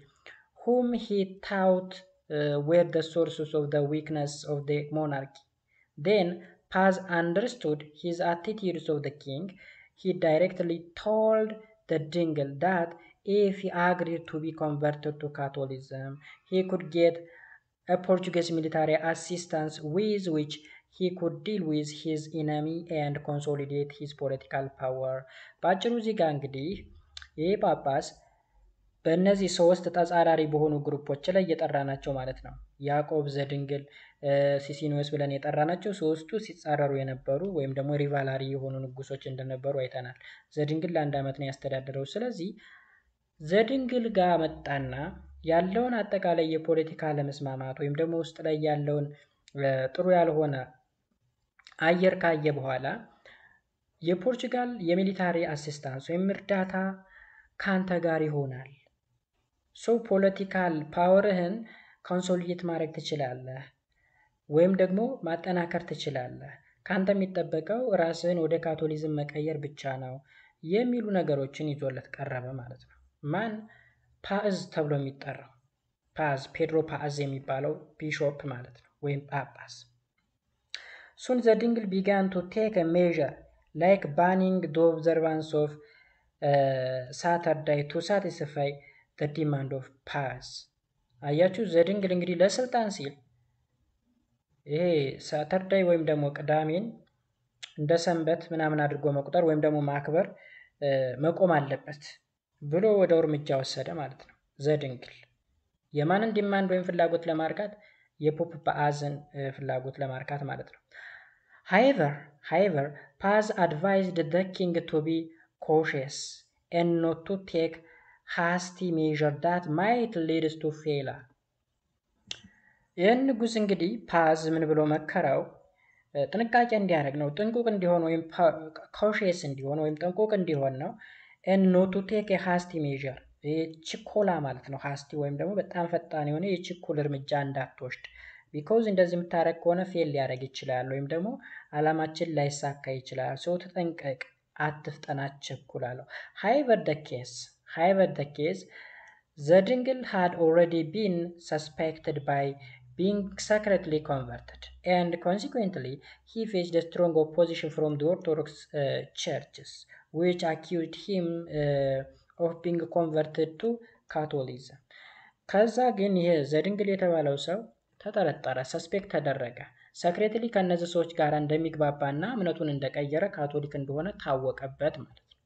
whom he thought were the sources of the weakness of the monarchy. Then, Paz understood his attitudes of the king. He directly told the Dingle that if he agreed to be converted to Catholicism, he could get a Portuguese military assistance with which he could deal with his enemy and consolidate his political power. ባጭሩ እዚህ ጋር እንግዲህ ይህ ጳጳስ በእነዚህ ሶስት ተጻራሪ በሆኑ ግሩፖች ላይ እየጠራናቸው ማለት ነው። ያዕቆብ፣ ዘድንግል፣ ሲሲኒዮስ ብለን የጠራናቸው ሶስቱ ሲጻረሩ የነበሩ ወይም ደግሞ ሪቫላሪ የሆኑ ንጉሶች እንደነበሩ አይተናል። ዘድንግል ለ1 ዓመት ነው ያስተዳደረው። ስለዚህ ዘድንግል ጋር መጣና ያለውን አጠቃላይ የፖለቲካ አለመስማማት ወይም ደግሞ ውስጥ ላይ ያለውን ጥሩ ያልሆነ አየር ካየ በኋላ የፖርቹጋል የሚሊታሪ አሲስታንስ ወይም እርዳታ ካንተ ጋር ይሆናል። ፖለቲካል ፓወርህን ኮንሶሊዴት ማድረግ ትችላለህ ወይም ደግሞ ማጠናከር ትችላለህ። ካንተ የሚጠበቀው ራስህን ወደ ካቶሊዝም መቀየር ብቻ ነው የሚሉ ነገሮችን ይዞለት ቀረበ ማለት ነው። ማን? ፓዝ ተብሎ የሚጠራው ፓዝ፣ ፔድሮ ፓዝ የሚባለው ቢሾፕ ማለት ነው ወይም ጳጳስ። ሱን ዘ ድንግል ቢጋን ቱ ቴክ a measure like banning the observance of Saturday to satisfy the demand of Paz። አያችሁ፣ ዘድንግል እንግዲህ ለስልጣን ሲል ይሄ ሳተርዳይ ወይም ደግሞ ቅዳሜን እንደ ሰንበት ምናምን አድርጎ መቁጠር ወይም ደግሞ ማክበር መቆም አለበት ብሎ ወደ እርምጃ ወሰደ ማለት ነው። ዘድንግል የማንን ዲማንድ ወይም ፍላጎት ለማርካት? የፖፕ ጳዝን ፍላጎት ለማርካት ማለት ነው። However, Paz advised the king to be cautious and not to take hasty measures that might lead to failure። ይህን ንጉስ እንግዲህ ፓዝ ምን ብሎ መከረው? ጥንቃቄ እንዲያደርግ ነው፣ ጥንቁቅ እንዲሆን ወይም cautious እንዲሆን ወይም ጥንቁቅ እንዲሆን ነው። and not to take a hasty measure ችኮላ ማለት ነው። hasty ወይም ደግሞ በጣም ፈጣን የሆነ የችኮል እርምጃ እንዳትወስድ። ቢኮዝ እንደዚህ የምታረግ ከሆነ ፌል ሊያደርግ ይችላል ወይም ደግሞ አላማችን ላይሳካ ይችላል። ሰው ተጠንቀቅ፣ አትፍጠን፣ አትቸኩል አለው። however the case ዘድንግል had already been suspected by being secretly converted and consequently he faced a strong opposition from the Orthodox churches which accused him of being converted to Catholicism። ከዛ ግን ይሄ ዘድንግል የተባለው ሰው ተጠረጠረ፣ ሰስፔክት ተደረገ። ሰክሬትሊ ከነዚህ ሰዎች ጋር እንደሚግባባና እምነቱን እንደቀየረ ካቶሊክ እንደሆነ ታወቀበት ማለት ነው።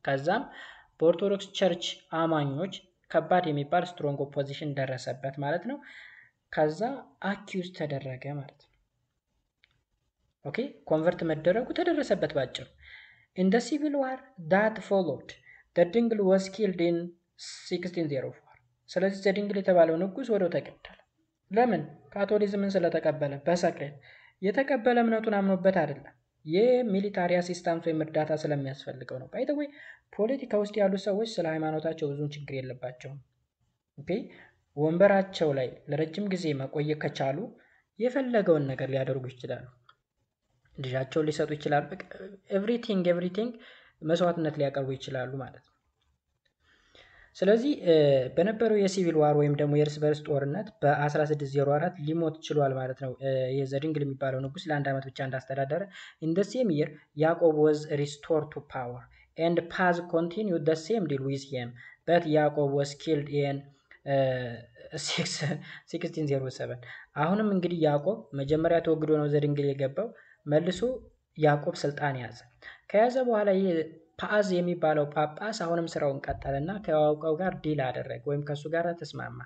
ከዛም በኦርቶዶክስ ቸርች አማኞች ከባድ የሚባል ስትሮንግ ኦፖዚሽን ደረሰበት ማለት ነው። ከዛ አኪዩዝ ተደረገ ማለት ነው። ኦኬ፣ ኮንቨርት መደረጉ ተደረሰበት ባጭሩ። in the civil war that followed the ድንግል was killed in 1604። ስለዚህ ዘድንግል የተባለው ንጉስ ወደው ተገደለ። ለምን? ካቶሊዝምን ስለተቀበለ። በሰክሬት የተቀበለ እምነቱን አምኖበት አይደለም፣ የሚሊታሪ አሲስታንስ ወይም እርዳታ ስለሚያስፈልገው ነው። ባይ ዘ ወይ ፖለቲካ ውስጥ ያሉ ሰዎች ስለ ሃይማኖታቸው ብዙ ችግር የለባቸውም። ኦኬ፣ ወንበራቸው ላይ ለረጅም ጊዜ መቆየት ከቻሉ የፈለገውን ነገር ሊያደርጉ ይችላሉ። ልጃቸውን ሊሰጡ ይችላሉ። ኤቭሪቲንግ መስዋዕትነት ሊያቀርቡ ይችላሉ ማለት ነው። ስለዚህ በነበረው የሲቪል ዋር ወይም ደግሞ የእርስ በርስ ጦርነት በ1604 ሊሞት ችሏል ማለት ነው። የዘድንግል የሚባለው ንጉስ ለ1 ዓመት ብቻ እንዳስተዳደረ። in the same year ያዕቆብ was restored to power and Paz continued the same deal with him but ያዕቆብ was killed in 1607። አሁንም እንግዲህ ያዕቆብ መጀመሪያ ተወግዶ ነው ዘድንግል የገባው። መልሶ ያዕቆብ ስልጣን ያዘ። ከያዘ በኋላ ይሄ ፓዝ የሚባለው ጳጳስ አሁንም ስራውን ቀጠለና ከያዕቆብ ጋር ዲል አደረገ ወይም ከሱ ጋር ተስማማ።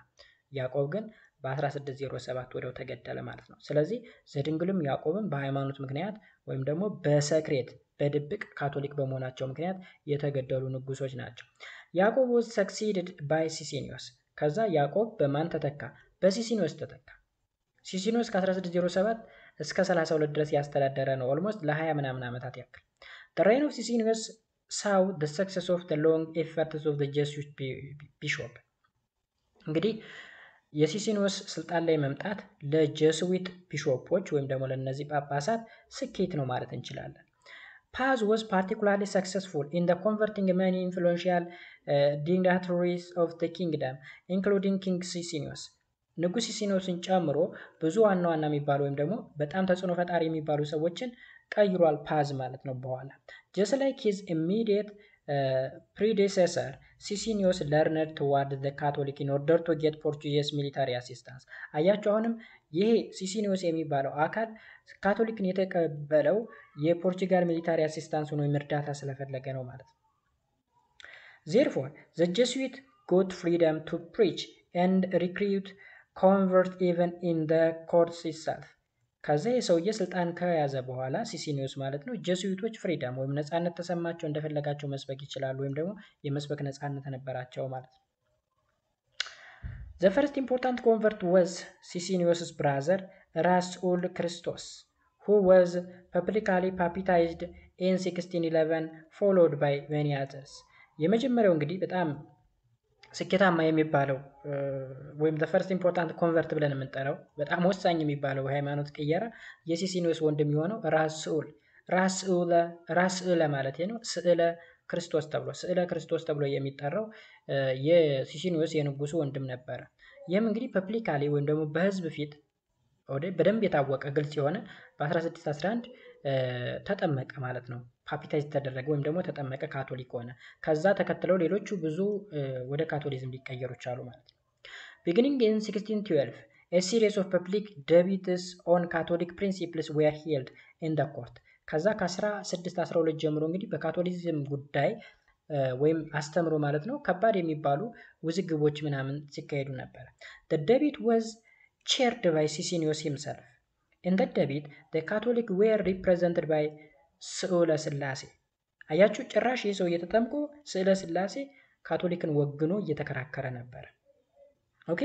ያዕቆብ ግን በ1607 ወደው ተገደለ ማለት ነው። ስለዚህ ዘድንግልም ያዕቆብም በሃይማኖት ምክንያት ወይም ደግሞ በሰክሬት በድብቅ ካቶሊክ በመሆናቸው ምክንያት የተገደሉ ንጉሶች ናቸው። ያዕቆብ was succeeded by ሲሲኒዮስ። ከዛ ያዕቆብ በማን ተተካ? በሲሲኒዮስ ተተካ። ሲሲኒዮስ ከ1607 እስከ 32 ድረስ ያስተዳደረ ነው። ኦልሞስት ለ20 ምናምን ዓመታት ያክል። the reign of ሲሲኒዮስ saw the success of the long efforts of the Jesuit bishop። እንግዲህ የሲሲኒዮስ ስልጣን ላይ መምጣት ለጀስዊት ቢሾፖች ወይም ደግሞ ለነዚህ ጳጳሳት ስኬት ነው ማለት እንችላለን። Paz was particularly successful in the converting many influential dignitaries of the kingdom including King Sisinius። ንጉስ ሲሲኒዮስን ጨምሮ ብዙ ዋና ዋና የሚባሉ ወይም ደግሞ በጣም ተጽዕኖ ፈጣሪ የሚባሉ ሰዎችን ቀይሯል ፓዝ ማለት ነው። በኋላ just like his immediate predecessor ሲሲኒዮስ learned toward the Catholic in order to get Portuguese military assistance። አያችሁ፣ አሁንም ይሄ ሲሲኒዮስ የሚባለው አካል ካቶሊክን የተቀበለው የፖርቹጋል ሚሊታሪ አሲስታንስ ወይም እርዳታ ስለፈለገ ነው ማለት ነው። therefore the Jesuit got freedom to preach and recruit convert even in the courts itself። ከዛ የሰውዬ ስልጣን ከያዘ በኋላ ሲሲኒዮስ ማለት ነው ጀሱዊቶች ፍሪደም ወይም ነፃነት ተሰማቸው እንደፈለጋቸው መስበክ ይችላሉ ወይም ደግሞ የመስበክ ነፃነት ነበራቸው ማለት ነው። The first important convert was Sicinius' brother Rasul Christos, who was publicly baptized in 1611 followed by many others. የመጀመሪያው እንግዲህ በጣም ስኬታማ የሚባለው ወይም the first important convert ብለን የምንጠራው በጣም ወሳኝ የሚባለው ሃይማኖት ቅየራ የሲሲኒዮስ ወንድም የሆነው ራስኡለ ማለት ነው ስዕለ ክርስቶስ ተብሎ የሚጠራው የሲሲኒዮስ የንጉሱ ወንድም ነበረ። ይህም እንግዲህ ፐብሊካሊ ወይም ደግሞ በህዝብ ፊት በደንብ የታወቀ ግልጽ የሆነ በ1611 ተጠመቀ ማለት ነው። ፓፒታይዝ ተደረገ ወይም ደግሞ ተጠመቀ፣ ካቶሊክ ሆነ። ከዛ ተከትለው ሌሎቹ ብዙ ወደ ካቶሊዝም ሊቀየሩ ቻሉ ማለት ነው። Beginning in 1612 a series of public debates on Catholic principles were held in the court. ከዛ ከ1612 ጀምሮ እንግዲህ በካቶሊዝም ጉዳይ ወይም አስተምሮ ማለት ነው ከባድ የሚባሉ ውዝግቦች ምናምን ሲካሄዱ ነበር። The debate was chaired by Sicinius himself. In that debate the Catholics were represented by ስዕለ ስላሴ። አያችሁ ጭራሽ ይህ ሰው እየተጠምቆ ስዕለ ስላሴ ካቶሊክን ወግኖ እየተከራከረ ነበር። ኦኬ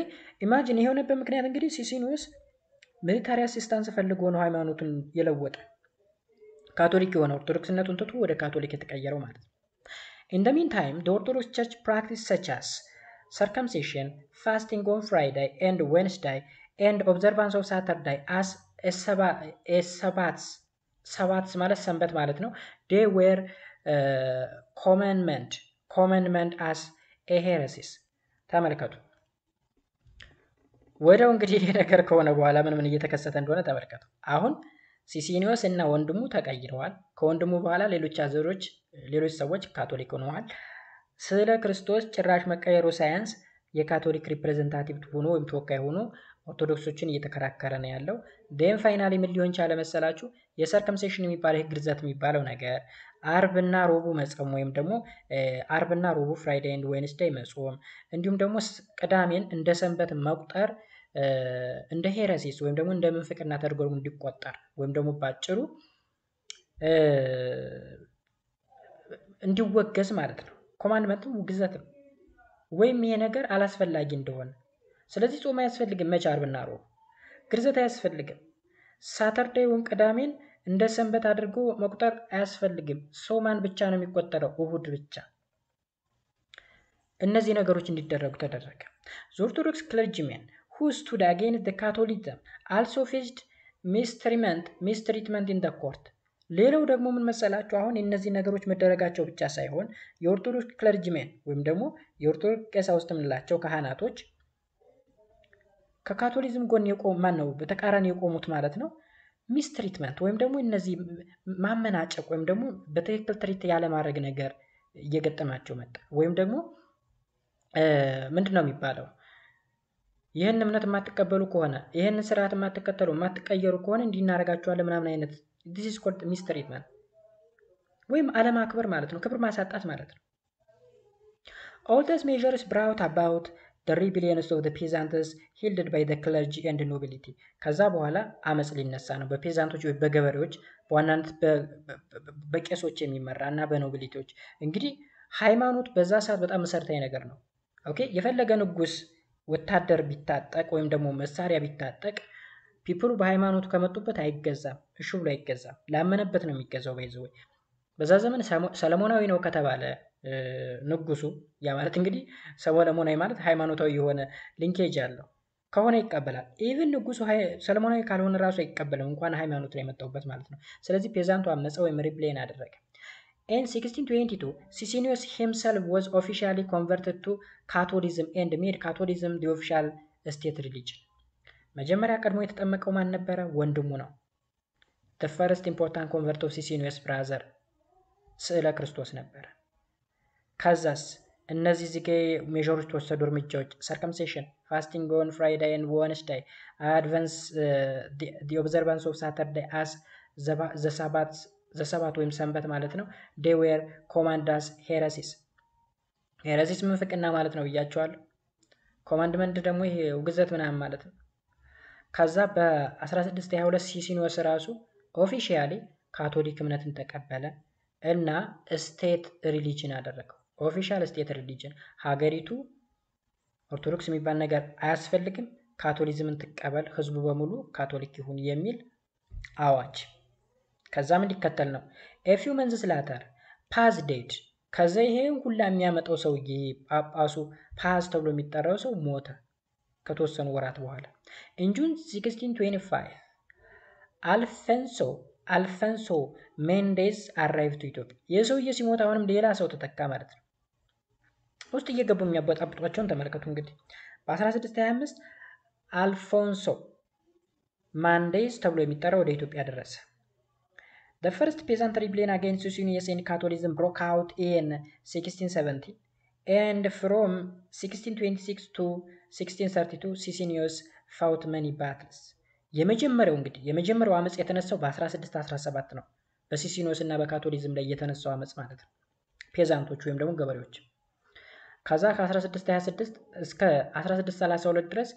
ኢማጂን የሆነበት ምክንያት እንግዲህ ሲሲኒዮስ ሚሊታሪ አሲስታንስ ፈልጎ ነው ሃይማኖቱን የለወጠ ካቶሊክ የሆነ ኦርቶዶክስነቱን ትቶ ወደ ካቶሊክ የተቀየረው ማለት ነው። In the meantime, the Orthodox Church practice such as circumcision, fasting on Friday and Wednesday, and observance of Saturday as a Sabbath ማለት ሰንበት ማለት ነው። They were commandment as a heresies። ተመልከቱ። ወዲያው እንግዲህ ይሄ ነገር ከሆነ በኋላ ምን እየተከሰተ እንደሆነ ተመልከቱ። አሁን ሲሲኒዮስ እና ወንድሙ ተቀይረዋል። ከወንድሙ በኋላ ሌሎች ሰዎች ካቶሊክ ሆነዋል። ስለ ክርስቶስ ጭራሽ መቀየሩ ሳያንስ የካቶሊክ ሪፕሬዘንታቲቭ ሆኖ ወይም ተወካይ ሆኖ ኦርቶዶክሶችን እየተከራከረ ነው ያለው። ደም ፋይናሊ ምን ሊሆን ቻለ መሰላችሁ? የሰርከምሴሽን የሚባለው ግርዘት የሚባለው ነገር አርብና ሮቡ መጾም ወይም ደግሞ አርብና ሮቡ ፍራይዴይ ኤንድ ዌድነስዴይ መጾም እንዲሁም ደግሞ ቅዳሜን እንደ ሰንበት መቁጠር እንደ ሄረሲስ ወይም ደግሞ እንደ ምንፍቅና ተደርጎ እንዲቆጠር ወይም ደግሞ ባጭሩ እንዲወገዝ ማለት ነው። ኮማንድመንቱ ግዘት ነው ወይም ይሄ ነገር አላስፈላጊ እንደሆነ። ስለዚህ ጾም አያስፈልግም። መቼ አርብና ሮብ ግርዘት አያስፈልግም። ሳተርዴይ ወይም ቅዳሜን እንደ ሰንበት አድርጎ መቁጠር አያስፈልግም። ሶማን ብቻ ነው የሚቆጠረው፣ እሁድ ብቻ። እነዚህ ነገሮች እንዲደረጉ ተደረገ። ኦርቶዶክስ ክለርጂሜን who stood against the Catholicism also faced mistreatment in the court። ሌላው ደግሞ ምን መሰላችሁ? አሁን እነዚህ ነገሮች መደረጋቸው ብቻ ሳይሆን የኦርቶዶክስ ክለርጂሜን ወይም ደግሞ የኦርቶዶክስ ቀሳውስት የምንላቸው ካህናቶች ከካቶሊዝም ጎን ነው በተቃራኒ የቆሙት ማለት ነው። ሚስትሪትመንት ወይም ደግሞ እነዚህ ማመናጨቅ ወይም ደግሞ በትክክል ትሪት ያለ ማድረግ ነገር እየገጠማቸው መጣ። ወይም ደግሞ ምንድነው የሚባለው? ይህን እምነት የማትቀበሉ ከሆነ ይህን ስርዓት የማትከተሉ የማትቀየሩ ከሆነ እንዲናረጋቸዋለን ምናምን አይነት this is called mistreatment ወይም አለማክበር ማለት ነው። ክብር ማሳጣት ማለት ነው። All these measures brought about the rebellions of the peasants held by the clergy and nobility። ከዛ በኋላ አመጽ ሊነሳ ነው በፔዛንቶች ወይ በገበሬዎች በዋናነት በቄሶች የሚመራና በኖቢሊቲዎች። እንግዲህ ሃይማኖት በዛ ሰዓት በጣም መሰረታዊ ነገር ነው። ኦኬ የፈለገ ንጉስ ወታደር ቢታጠቅ ወይም ደግሞ መሳሪያ ቢታጠቅ ፒፕሉ በሃይማኖቱ ከመጡበት አይገዛም፣ እሺ ብሎ አይገዛም። ላመነበት ነው የሚገዛው። ባይዘው በዛ ዘመን ሰለሞናዊ ነው ከተባለ ንጉሱ ያ ማለት እንግዲህ ሰለሞናዊ ማለት ሃይማኖታዊ የሆነ ሊንኬጅ ያለው ከሆነ ይቀበላል። ኢቭን ንጉሱ ሰለሞናዊ ካልሆነ ራሱ አይቀበልም እንኳን ሃይማኖት ላይ መጣውበት ማለት ነው። ስለዚህ ፔዛንቱ አመፀ ወይም ሪፕሌን አደረገ። In 1622, Sicinius himself was officially converted to Catholicism and made Catholicism the official state religion. መጀመሪያ ቀድሞ የተጠመቀው ማን ነበረ? ወንድሙ ነው። The first important convert of Sicinius brother ስዕለ ክርስቶስ ነበረ። ከዛስ እነዚህ ዚገ ሜጀሮች ተወሰዱ እርምጃዎች circumcision, fasting on Friday and Wednesday, advance the observance of Saturday as the Sabbath ወይም ሰንበት ማለት ነው። they were commanded as heresies ሄረሲስ ምንፍቅና ማለት ነው ብያቸዋለሁ። ኮማንድመንት ደግሞ ይሄ ውግዘት ምናምን ማለት ነው። ከዛ በ1622 ሲሲኒዮስ ራሱ ኦፊሻሊ ካቶሊክ እምነትን ተቀበለ እና ስቴት ሪሊጅን አደረገው። ኦፊሻል ስቴት ሪሊጅን ሀገሪቱ ኦርቶዶክስ የሚባል ነገር አያስፈልግም፣ ካቶሊዝምን ትቀበል፣ ህዝቡ በሙሉ ካቶሊክ ይሁን የሚል አዋጅ። ከዛም እንዲከተል ነው ኤፊው መንዝስ ላተር ፓዝ ዴድ። ከዛ ይሄን ሁላ የሚያመጣው ሰውዬ ጳጳሱ ፓዝ ተብሎ የሚጠራው ሰው ሞተ ከተወሰኑ ወራት በኋላ። ኢንጁን 1625 አልፈንሶ ሜንዴዝ አራይቭ ቱ ኢትዮጵያ። የሰውዬ ሲሞት አሁንም ሌላ ሰው ተተካ ማለት ነው። ውስጥ እየገቡ የሚያበጣብጧቸውን ተመልከቱ። እንግዲህ በ1625 አልፎንሶ ማንዴዝ ተብሎ የሚጠራ ወደ ኢትዮጵያ ደረሰ። The first peasant rebellion against Socinius and Catholicism broke out in 1670 and from 1626 to 1632 Socinius fought many battles. የመጀመሪያው አመጽ የተነሳው በ1617 ነው። በሲሲኒዮስ እና በካቶሊዝም ላይ የተነሳው አመጽ ማለት ነው። ፔዛንቶች ወይም ደግሞ ገበሬዎች። ከዛ ከ1626 እስከ 1632 ድረስ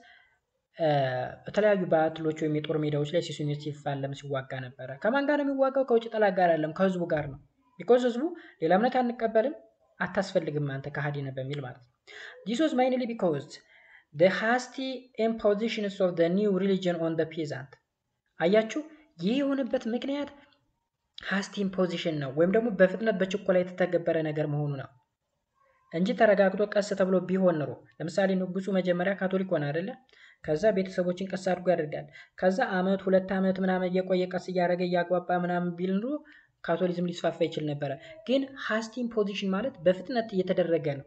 በተለያዩ ባትሎች ወይም የጦር ሜዳዎች ላይ ሲሲኒዮስ ሲፋለም ሲዋጋ ነበረ። ከማን ጋር ነው የሚዋጋው? ከውጭ ጠላት ጋር አይደለም፣ ከህዝቡ ጋር ነው። ቢኮዝ ህዝቡ ሌላ እምነት አንቀበልም፣ አታስፈልግም አንተ ከሃዲ ነህ በሚል ማለት ነው። This was mainly because the hasty impositions of the new religion on the peasant። አያችሁ፣ ይህ የሆነበት ምክንያት hasty imposition ነው፣ ወይም ደግሞ በፍጥነት በችኮላ የተተገበረ ነገር መሆኑ ነው እንጂ ተረጋግጦ ቀስ ተብሎ ቢሆን ኖሮ፣ ለምሳሌ ንጉሱ መጀመሪያ ካቶሊክ ሆነ አይደለ? ከዛ ቤተሰቦችን ቀስ አድርጎ ያደርጋል። ከዛ አመት 2 አመት ምናምን እየቆየ ቀስ እያደረገ እያግባባ ምናምን ቢል ኑሮ ካቶሊዝም ሊስፋፋ ይችል ነበረ። ግን ሃስቲ ኢምፖዚሽን ማለት በፍጥነት እየተደረገ ነው።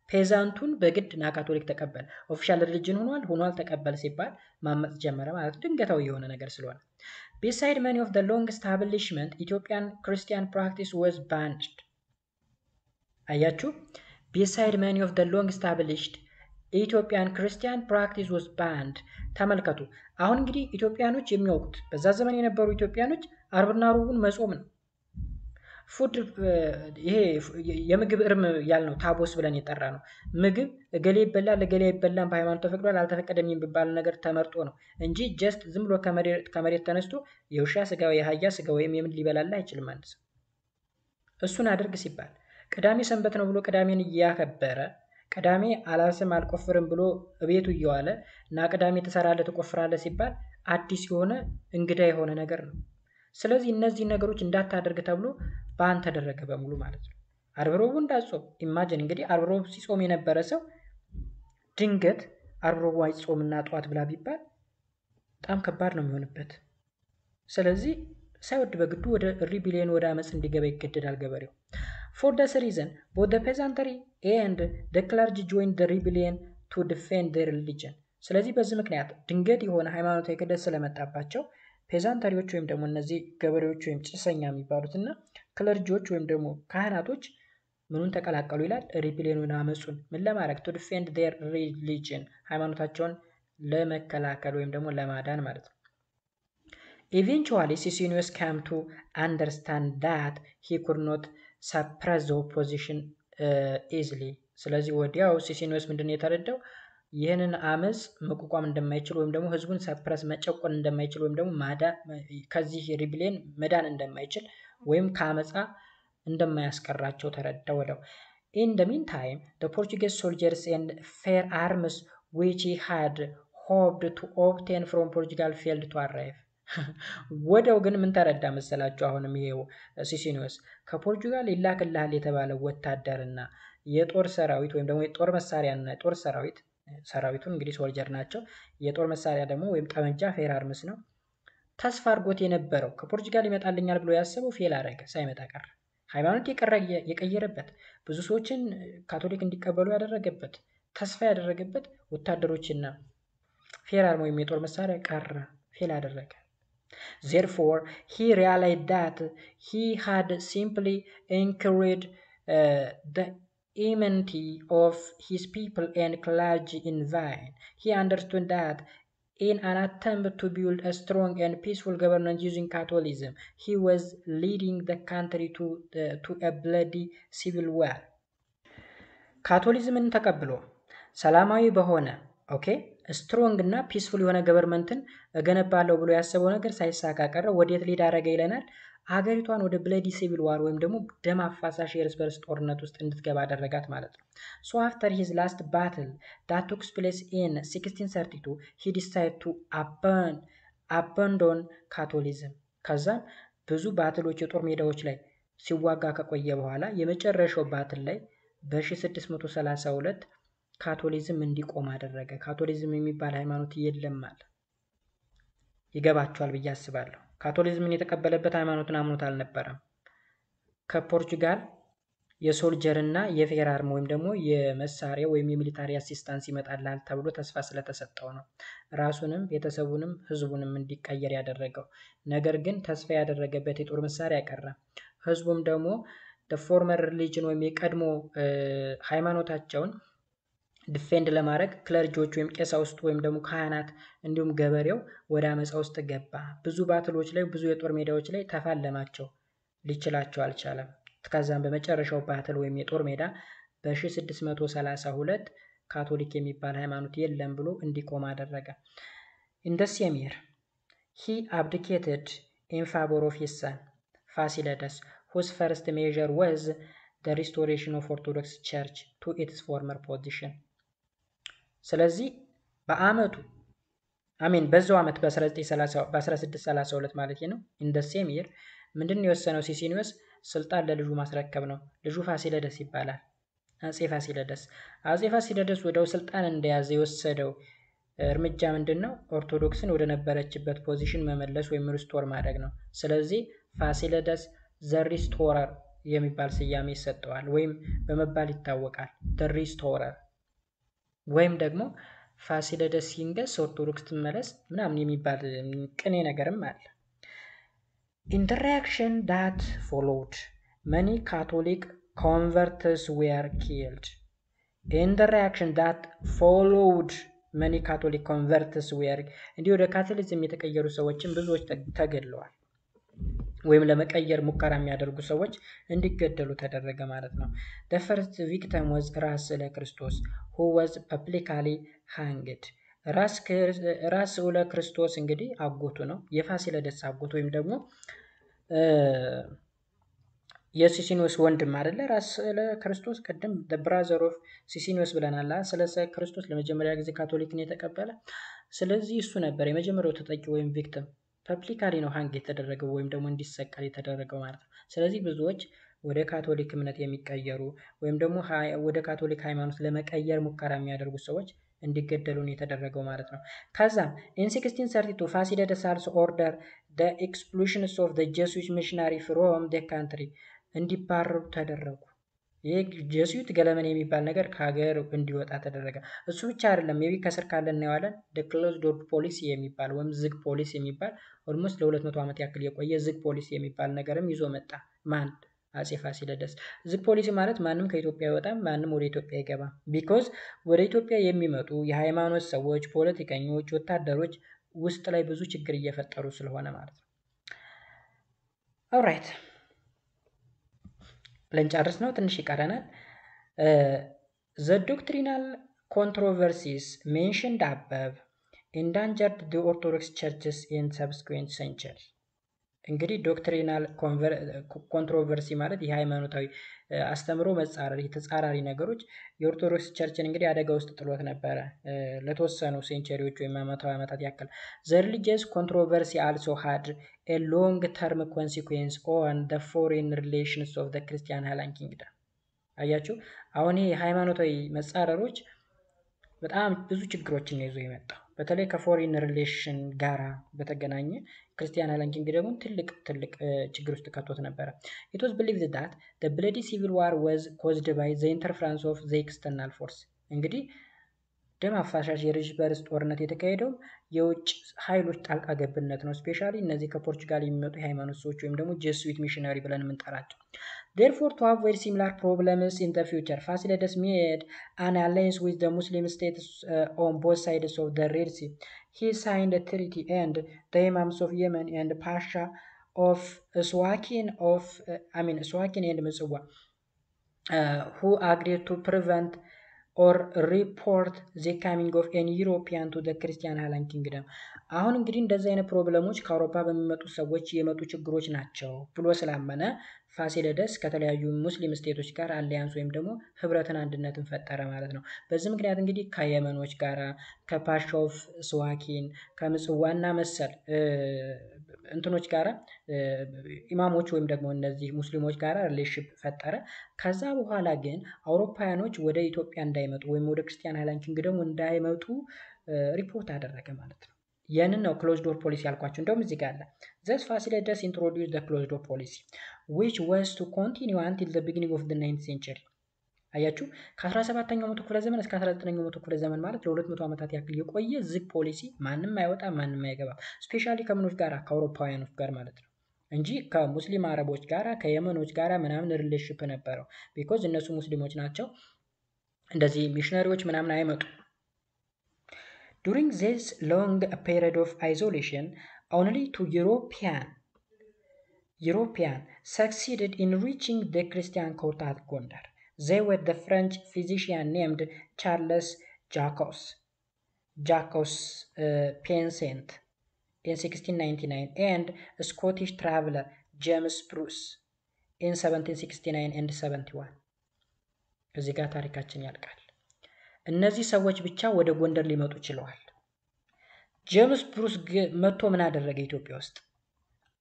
ፔዛንቱን በግድ ና ካቶሊክ ተቀበል፣ ኦፊሻል ሪሊጅን ሆኗል ተቀበል ሲባል ማመጽ ጀመረ ማለት ድንገታዊ የሆነ ነገር ስለሆነ። Beside many of the long establishment Ethiopian Christian practice was banned። አያችሁ፣ beside many of the long established Ethiopian Christian practice was banned። ተመልከቱ። አሁን እንግዲህ ኢትዮጵያኖች የሚያውቁት በዛ ዘመን የነበሩ ኢትዮጵያኖች አርብና ሮቡን መጾም ነው። ፉድ ይሄ የምግብ እርም ያልነው ታቦስ ብለን የጠራ ነው። ምግብ እገሌ ይበላል እገሌ አይበላም፣ በሃይማኖት ተፈቅዷል አልተፈቀደም የሚባል ነገር ተመርጦ ነው እንጂ ጀስት ዝም ብሎ ከመሬት ተነስቶ የውሻ ስጋ ወይ የአህያ ስጋ ወይም የምን ሊበላላ አይችልም አንድ ሰው። እሱን አድርግ ሲባል ቅዳሜ ሰንበት ነው ብሎ ቅዳሜን እያከበረ ቅዳሜ አላስም አልቆፍርም ብሎ ቤቱ እየዋለ እና ቅዳሜ ትሰራለህ ትቆፍራለህ ሲባል አዲስ የሆነ እንግዳ የሆነ ነገር ነው። ስለዚህ እነዚህ ነገሮች እንዳታደርግ ተብሎ ባን ተደረገ በሙሉ ማለት ነው። አርብ ሮቡ እንዳጾም ኢማጂን እንግዲህ አርብ ሮብ ሲጾም የነበረ ሰው ድንገት አርብ ሮቡ አይጾምና ጧት ብላ ቢባል በጣም ከባድ ነው የሚሆንበት። ስለዚህ ሳይወድ በግዱ ወደ ሪቢሊየን ወደ አመጽ እንዲገባ ይገደዳል ገበሬው። For this reason, both the peasantry and the clergy joined the rebellion to defend their religion። ስለዚህ በዚህ ምክንያት ድንገት የሆነ ሃይማኖታዊ ክህደት ስለመጣባቸው ፔዛንተሪዎች ወይም ደግሞ እነዚህ ገበሬዎች ወይም ጭሰኛ የሚባሉትና ክለርጂዎች ወይም ደግሞ ካህናቶች ምኑን ተቀላቀሉ ይላል? ሪቢሊየኑን አመጹን ምን ለማድረግ? to defend their religion ሃይማኖታቸውን ለመከላከል ወይም ደግሞ ለማዳን ማለት ነው። Eventually, Sicinius came to understand that he could not suppress the opposition easily። ስለዚህ ወዲያው ሲሲኒዮስ ምንድነው የተረዳው? ይህንን አመጽ መቋቋም እንደማይችል ወይም ደግሞ ህዝቡን ሰፕረስ መጨቆን እንደማይችል ወይም ደግሞ ከዚህ ሪቢሊየን መዳን እንደማይችል ወይም ከአመጻ እንደማያስቀራቸው ተረዳ ወዲያው። In the meantime, the Portuguese soldiers and fair arms which he had hoped to obtain from Portugal failed to arrive። ወዲያው ግን ምን ተረዳ መሰላችሁ? አሁንም ይሄው ሲሲኒዮስ ከፖርቹጋል ይላክልሃል የተባለው ወታደርና የጦር ሰራዊት ወይም ደግሞ የጦር መሳሪያና የጦር ሰራዊቱን እንግዲህ ሶልጀር ናቸው። የጦር መሳሪያ ደግሞ ወይም ጠመንጃ ፌር አርምስ ነው። ተስፋ አድርጎት የነበረው ከፖርቹጋል ይመጣልኛል ብሎ ያሰበው ፌል አደረገ፣ ሳይመጣ ቀረ። ሃይማኖት የቀየረበት ብዙ ሰዎችን ካቶሊክ እንዲቀበሉ ያደረገበት ተስፋ ያደረገበት ወታደሮችና ፌር አርም ወይም የጦር መሳሪያ ቀረ፣ ፌል አደረገ። Therefore, he realized that he had simply incurred the enmity of his people and clergy in vain. He understood that in an attempt to build a strong and peaceful government using Catholicism, he was leading the country to a bloody civil war. ካቶሊዝምን ተቀብሎ ሰላማዊ በሆነ ስትሮንግ እና ፒስፉል የሆነ ገቨርንመንትን እገነባለሁ ብሎ ያሰበው ነገር ሳይሳካ ቀረ። ወዴት ሊድ አደረገ ይለናል? ሀገሪቷን ወደ ብለዲ ሲቪል ዋር ወይም ደግሞ ደም አፋሳሽ የእርስ በርስ ጦርነት ውስጥ እንድትገባ አደረጋት ማለት ነው። ሶ አፍተር ሂዝ ላስት ባትል ዳት ቶክስ ፕሌስ ኢን 1632 ሂ ዲሳይድ ቱ አባንዶን ካቶሊዝም። ከዛም ብዙ ባትሎች የጦር ሜዳዎች ላይ ሲዋጋ ከቆየ በኋላ የመጨረሻው ባትል ላይ በ1632 ካቶሊዝም እንዲቆም አደረገ። ካቶሊዝም የሚባል ሃይማኖት የለም አለ። ይገባቸዋል ብዬ አስባለሁ። ካቶሊዝምን የተቀበለበት ሃይማኖትን አምኖት አልነበረም። ከፖርቹጋል የሶልጀር እና የፌር አርም ወይም ደግሞ የመሳሪያ ወይም የሚሊታሪ አሲስታንስ ይመጣላል ተብሎ ተስፋ ስለተሰጠው ነው ራሱንም ቤተሰቡንም ህዝቡንም እንዲቀየር ያደረገው። ነገር ግን ተስፋ ያደረገበት የጦር መሳሪያ ቀረ። ህዝቡም ደግሞ ፎርመር ሪሊጅን ወይም የቀድሞ ሃይማኖታቸውን ዲፌንድ ለማድረግ ክለርጂዎች ወይም ቀሳውስት ወይም ደግሞ ካህናት እንዲሁም ገበሬው ወደ አመፃ ውስጥ ገባ። ብዙ ባትሎች ላይ ብዙ የጦር ሜዳዎች ላይ ተፋለማቸው፣ ሊችላቸው አልቻለም። ከዛም በመጨረሻው ባትል ወይም የጦር ሜዳ በ1632 ካቶሊክ የሚባል ሃይማኖት የለም ብሎ እንዲቆም አደረገ። ኢን ዘ ሴም ይር ሂ አብዲኬትድ ኢን ፋቮር ኦፍ ሂዝ ሰን ፋሲለደስ whose first measure was the restoration of Orthodox Church to its former position። ስለዚህ በአመቱ በዛው አመት በ1632 ማለት ነው in the same year ምንድን ነው የወሰነው ሲሲኒዮስ? ስልጣን ለልጁ ማስረከብ ነው። ልጁ ፋሲለደስ ይባላል። አጼ ፋሲለደስ ወደው ስልጣን እንደያዘ የወሰደው እርምጃ ምንድን ነው? ኦርቶዶክስን ወደ ነበረችበት ፖዚሽን መመለስ ወይም ሪስቶር ማድረግ ነው። ስለዚህ ፋሲለደስ ዘ ሪስቶረር የሚባል ስያሜ ይሰጠዋል ወይም በመባል ይታወቃል። ዘ ሪስቶረር ወይም ደግሞ ፋሲለደስ ሲንገስ ኦርቶዶክስ ትመለስ ምናምን የሚባል ቅኔ ነገርም አለ። In the reaction that followed, many Catholic converts were killed. እንዲህ ወደ ካቶሊዝም የተቀየሩ ሰዎችን ብዙዎች ተገድለዋል። ወይም ለመቀየር ሙከራ የሚያደርጉ ሰዎች እንዲገደሉ ተደረገ ማለት ነው። The first victim was ራስ ስዕለ ክርስቶስ who was publicly hanged። ራስ ስዕለ ክርስቶስ እንግዲህ አጎቱ ነው፣ የፋሲለደስ አጎት ወይም ደግሞ የሲሲኒዮስ ወንድም አይደለ? ራስ ስዕለ ክርስቶስ ቅድም the brother of ሲሲኒዮስ ብለናል። ስለ ክርስቶስ ለመጀመሪያ ጊዜ ካቶሊክን የተቀበለ። ስለዚህ እሱ ነበር የመጀመሪያው ተጠቂ ወይም ቪክቲም። ፐብሊካሊ ነው ሃንግ የተደረገው ወይም ደግሞ እንዲሰቀል የተደረገው ማለት ነው። ስለዚህ ብዙዎች ወደ ካቶሊክ እምነት የሚቀየሩ ወይም ደግሞ ወደ ካቶሊክ ሃይማኖት ለመቀየር ሙከራ የሚያደርጉ ሰዎች እንዲገደሉ ነው የተደረገው ማለት ነው። ከዛም in 1632 ፋሲለደስ also order the expulsions of the Jesuit missionary from the country እንዲባረሩ ተደረጉ። ይህ ጄሱዊት ገለመን የሚባል ነገር ከሀገር እንዲወጣ ተደረገ። እሱ ብቻ አይደለም፣ ሜቢ ከስር ካለ እናየዋለን። ክሎዝ ዶር ፖሊሲ የሚባል ወይም ዝግ ፖሊሲ የሚባል ኦልሞስት ለ200 ዓመት ያክል የቆየ ዝግ ፖሊሲ የሚባል ነገርም ይዞ መጣ። ማን? አጼ ፋሲለደስ። ዝግ ፖሊሲ ማለት ማንም ከኢትዮጵያ አይወጣም፣ ማንም ወደ ኢትዮጵያ አይገባም። ቢኮዝ ወደ ኢትዮጵያ የሚመጡ የሃይማኖት ሰዎች፣ ፖለቲከኞች፣ ወታደሮች ውስጥ ላይ ብዙ ችግር እየፈጠሩ ስለሆነ ማለት ነው። ኦልራይት ብለን ጨርስ ነው፣ ትንሽ ይቀረናል። ዘ ዶክትሪናል ኮንትሮቨርሲስ ሜንሽንድ አበብ ኢንዳንጀርድ ዲ ኦርቶዶክስ ቸርችስ ኢን ሰብስኩዌንት ሴንቸሪ። እንግዲህ ዶክትሪናል ኮንትሮቨርሲ ማለት የሃይማኖታዊ አስተምሮ መጻረር፣ የተጻራሪ ነገሮች የኦርቶዶክስ ቸርችን እንግዲህ አደጋ ውስጥ ጥሎት ነበረ ለተወሰኑ ሴንቸሪዎች ወይም መቶው ዓመታት ያክል። ዘ ሪሊጂየስ ኮንትሮቨርሲ አልሶ ሃድ ኤ ሎንግ ተርም ኮንሲኩዌንስ ኦን ዘ ፎሬን ሪሌሽንስ ኦፍ ዘ ክርስቲያን ሃይላንድ ኪንግደም። አያችሁ፣ አሁን ይሄ ሃይማኖታዊ መጻረሮች በጣም ብዙ ችግሮችን ነው ይዞ የመጣው። በተለይ ከፎሬን ሪሌሽን ጋራ በተገናኘ ክርስቲያን ሃይላንድ ኪንግደም ትልቅ ችግር ውስጥ ከቶት ነበረ። It was believed that the bloody civil war was caused by the interference of the external force። እንግዲህ ደም አፋሳሽ የእርስ በርስ ጦርነት የተካሄደው የውጭ ኃይሎች ጣልቃ ገብነት ነው። ስፔሻሊ እነዚህ ከፖርቹጋል የሚመጡ የሃይማኖት ሰዎች ወይም ደግሞ ጄሱዊት ሚሽነሪ ብለን የምንጠራቸው። Therefore, to avoid similar problems in the future, Fasilides made an alliance with the Muslim states on both sides of the Red Sea. He signed a treaty, and the Imams of Yemen and Pasha of Swakin and Mitsua who agreed to prevent or report the coming of any European to the Christian Highland Kingdom. አሁን እንግዲህ እንደዚህ አይነት ፕሮብለሞች ከአውሮፓ በሚመጡ ሰዎች የመጡ ችግሮች ናቸው ብሎ ስላመነ ፋሲለደስ ከተለያዩ ሙስሊም ስቴቶች ጋር አሊያንስ ወይም ደግሞ ህብረትን አንድነትን ፈጠረ ማለት ነው። በዚህ ምክንያት እንግዲህ ከየመኖች ጋራ ከፓሾፍ ስዋኪን ከምጽዋና መሰል እንትኖች ጋራ ኢማሞች ወይም ደግሞ እነዚህ ሙስሊሞች ጋራ ሪሌሽንሺፕ ፈጠረ። ከዛ በኋላ ግን አውሮፓውያኖች ወደ ኢትዮጵያ እንዳይመጡ ወይም ወደ ክርስቲያን ሃይላንድ ኪንግደም እንዳይመጡ ሪፖርት አደረገ ማለት ነው። ያንን ነው ክሎዝ ዶር ፖሊሲ ያልኳቸው። እንደውም እዚህ ጋር አለ ዘስ ፋሲለደስ ኢንትሮዲዩስ ዘ ክሎዝ ዶር ፖሊሲ which was to continue until the beginning of the 9th century። አያችሁ ከ17ኛው መቶ ክፍለ ዘመን እስከ 19ኛው መቶ ክፍለ ዘመን ማለት ለ200 ዓመታት ያክል የቆየ ዝግ ፖሊሲ፣ ማንም አይወጣ ማንም አይገባም። ስፔሻሊ ከምኖች ጋር ከአውሮፓውያኖች ጋር ማለት ነው እንጂ ከሙስሊም አረቦች ጋራ ከየመኖች ጋራ ምናምን ሪሌሽንሺፕ ነበረው። ቢኮዝ እነሱ ሙስሊሞች ናቸው፣ እንደዚህ ሚሽነሪዎች ምናምን አይመጡ። During this long period of isolation, only two European succeeded in reaching the Christian court at Gondar. They were the French physician named Charles Jacques Pensent in 1699 and a Scottish traveler James Bruce in 1769 and 71። እዚህ ጋር ታሪካችን ያልቃል። እነዚህ ሰዎች ብቻ ወደ ጎንደር ሊመጡ ችለዋል። ጄምስ ብሩስ መጥቶ ምን አደረገ? ኢትዮጵያ ውስጥ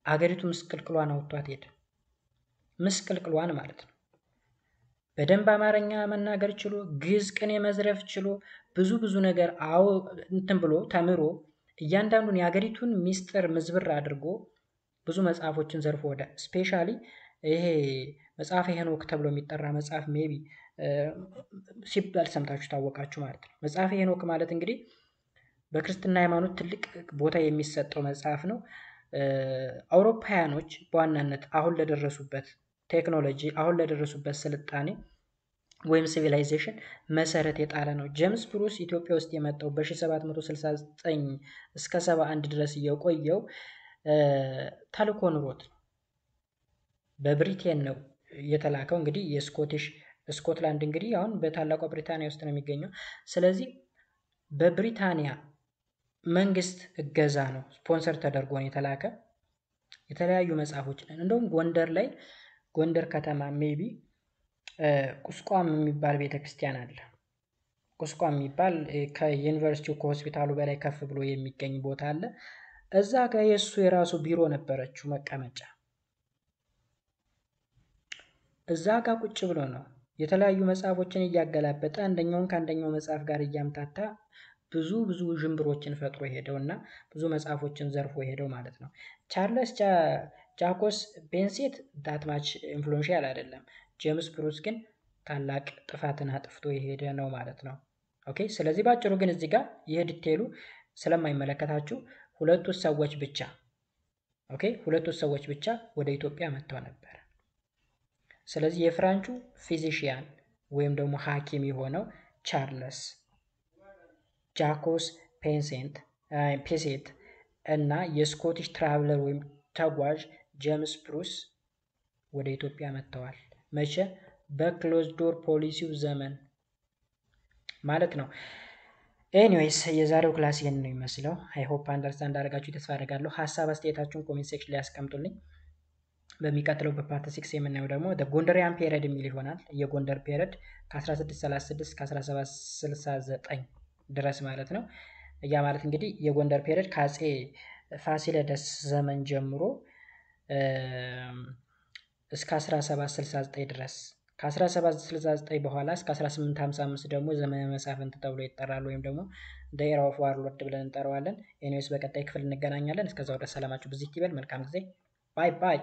አገሪቱ ምስቅልቅሏን አውጥቷት ሄደ። ምስቅልቅሏን ማለት ነው። በደንብ አማርኛ መናገር ችሎ ግዕዝ ቅኔ መዝረፍ ችሎ ብዙ ነገር እንትን ብሎ ተምሮ እያንዳንዱን የአገሪቱን ሚስጥር ምዝብር አድርጎ ብዙ መጽሐፎችን ዘርፎ ወደ ስፔሻሊ ይሄ መጽሐፈ ሄኖክ ተብሎ የሚጠራ መጽሐፍ ሜቢ ሲባል ሰምታችሁ ታወቃችሁ ማለት ነው። መጽሐፈ ሄኖክ ማለት እንግዲህ በክርስትና ሃይማኖት ትልቅ ቦታ የሚሰጠው መጽሐፍ ነው። አውሮፓውያኖች በዋናነት አሁን ለደረሱበት ቴክኖሎጂ አሁን ለደረሱበት ስልጣኔ ወይም ሲቪላይዜሽን መሰረት የጣለ ነው። ጄምስ ብሩስ ኢትዮጵያ ውስጥ የመጣው በ1769 እስከ 71 ድረስ የቆየው ተልእኮ ኑሮት ነው። በብሪቴን ነው የተላከው። እንግዲህ ስኮትላንድ እንግዲህ አሁን በታላቋ ብሪታንያ ውስጥ ነው የሚገኘው። ስለዚህ በብሪታንያ መንግስት እገዛ ነው ስፖንሰር ተደርጎ ነው የተላከ። የተለያዩ መጽሐፎች እንደውም ጎንደር ከተማ ሜቢ ቁስቋም የሚባል ቤተክርስቲያን አለ። ቁስቋም የሚባል ከዩኒቨርሲቲው ከሆስፒታሉ በላይ ከፍ ብሎ የሚገኝ ቦታ አለ። እዛ ጋር የሱ የራሱ ቢሮ ነበረችው መቀመጫ። እዛ ጋር ቁጭ ብሎ ነው የተለያዩ መጽሐፎችን እያገላበጠ አንደኛውን ከአንደኛው መጽሐፍ ጋር እያምታታ ብዙ ዥንብሮችን ፈጥሮ ሄደውና ብዙ መጽሐፎችን ዘርፎ ሄደው ማለት ነው። ቻርለስ ጃኮስ ቤንሴት ዳትማች ኢንፍሉዌንሻል አይደለም። ጄምስ ብሩስ ግን ታላቅ ጥፋትን አጥፍቶ የሄደ ነው ማለት ነው። ኦኬ። ስለዚህ ባጭሩ ግን እዚህ ጋር ይሄ ዲቴሉ ስለማይመለከታችሁ ሁለቱ ሰዎች ብቻ ወደ ኢትዮጵያ መጥተው ነበር። ስለዚህ የፍራንቹ ፊዚሺያን ወይም ደግሞ ሐኪም የሆነው ቻርለስ ጃኮስ ፔንሴንት እና የስኮቲሽ ትራቭለር ወይም ተጓዥ ጄምስ ብሩስ ወደ ኢትዮጵያ መጥተዋል። መቼ? በክሎዝ ዶር ፖሊሲው ዘመን ማለት ነው። ኤኒዌይስ የዛሬው ክላስ ይሄን ነው የሚመስለው። አይ ሆፕ አንደርስታንድ አድርጋችሁ ተስፋ አደርጋለሁ። ሀሳብ አስተያየታችሁን ኮሜንት ሴክሽን ላይ ያስቀምጡልኝ። በሚቀጥለው በፓርት 6 የምናየው ደግሞ ጎንደሪያን ፔሪድ የሚል ይሆናል። የጎንደር ፔሪድ ከ1636 እስከ 1769 ድረስ ማለት ነው። ያ ማለት እንግዲህ የጎንደር ፔሪድ ከአፄ ፋሲለደስ ዘመን ጀምሮ እስከ 1769 ድረስ፣ ከ1769 በኋላ እስከ 1855 ደግሞ ዘመነ መሳፍንት ተብሎ ይጠራል፣ ወይም ደግሞ ኤራ ኦፍ ዋርሎርድ ብለን እንጠራዋለን። ኤኒዌይስ በቀጣይ ክፍል እንገናኛለን። እስከዛው ድረስ ሰላማችሁ ብዝት ይበል። መልካም ጊዜ። ባይ ባይ።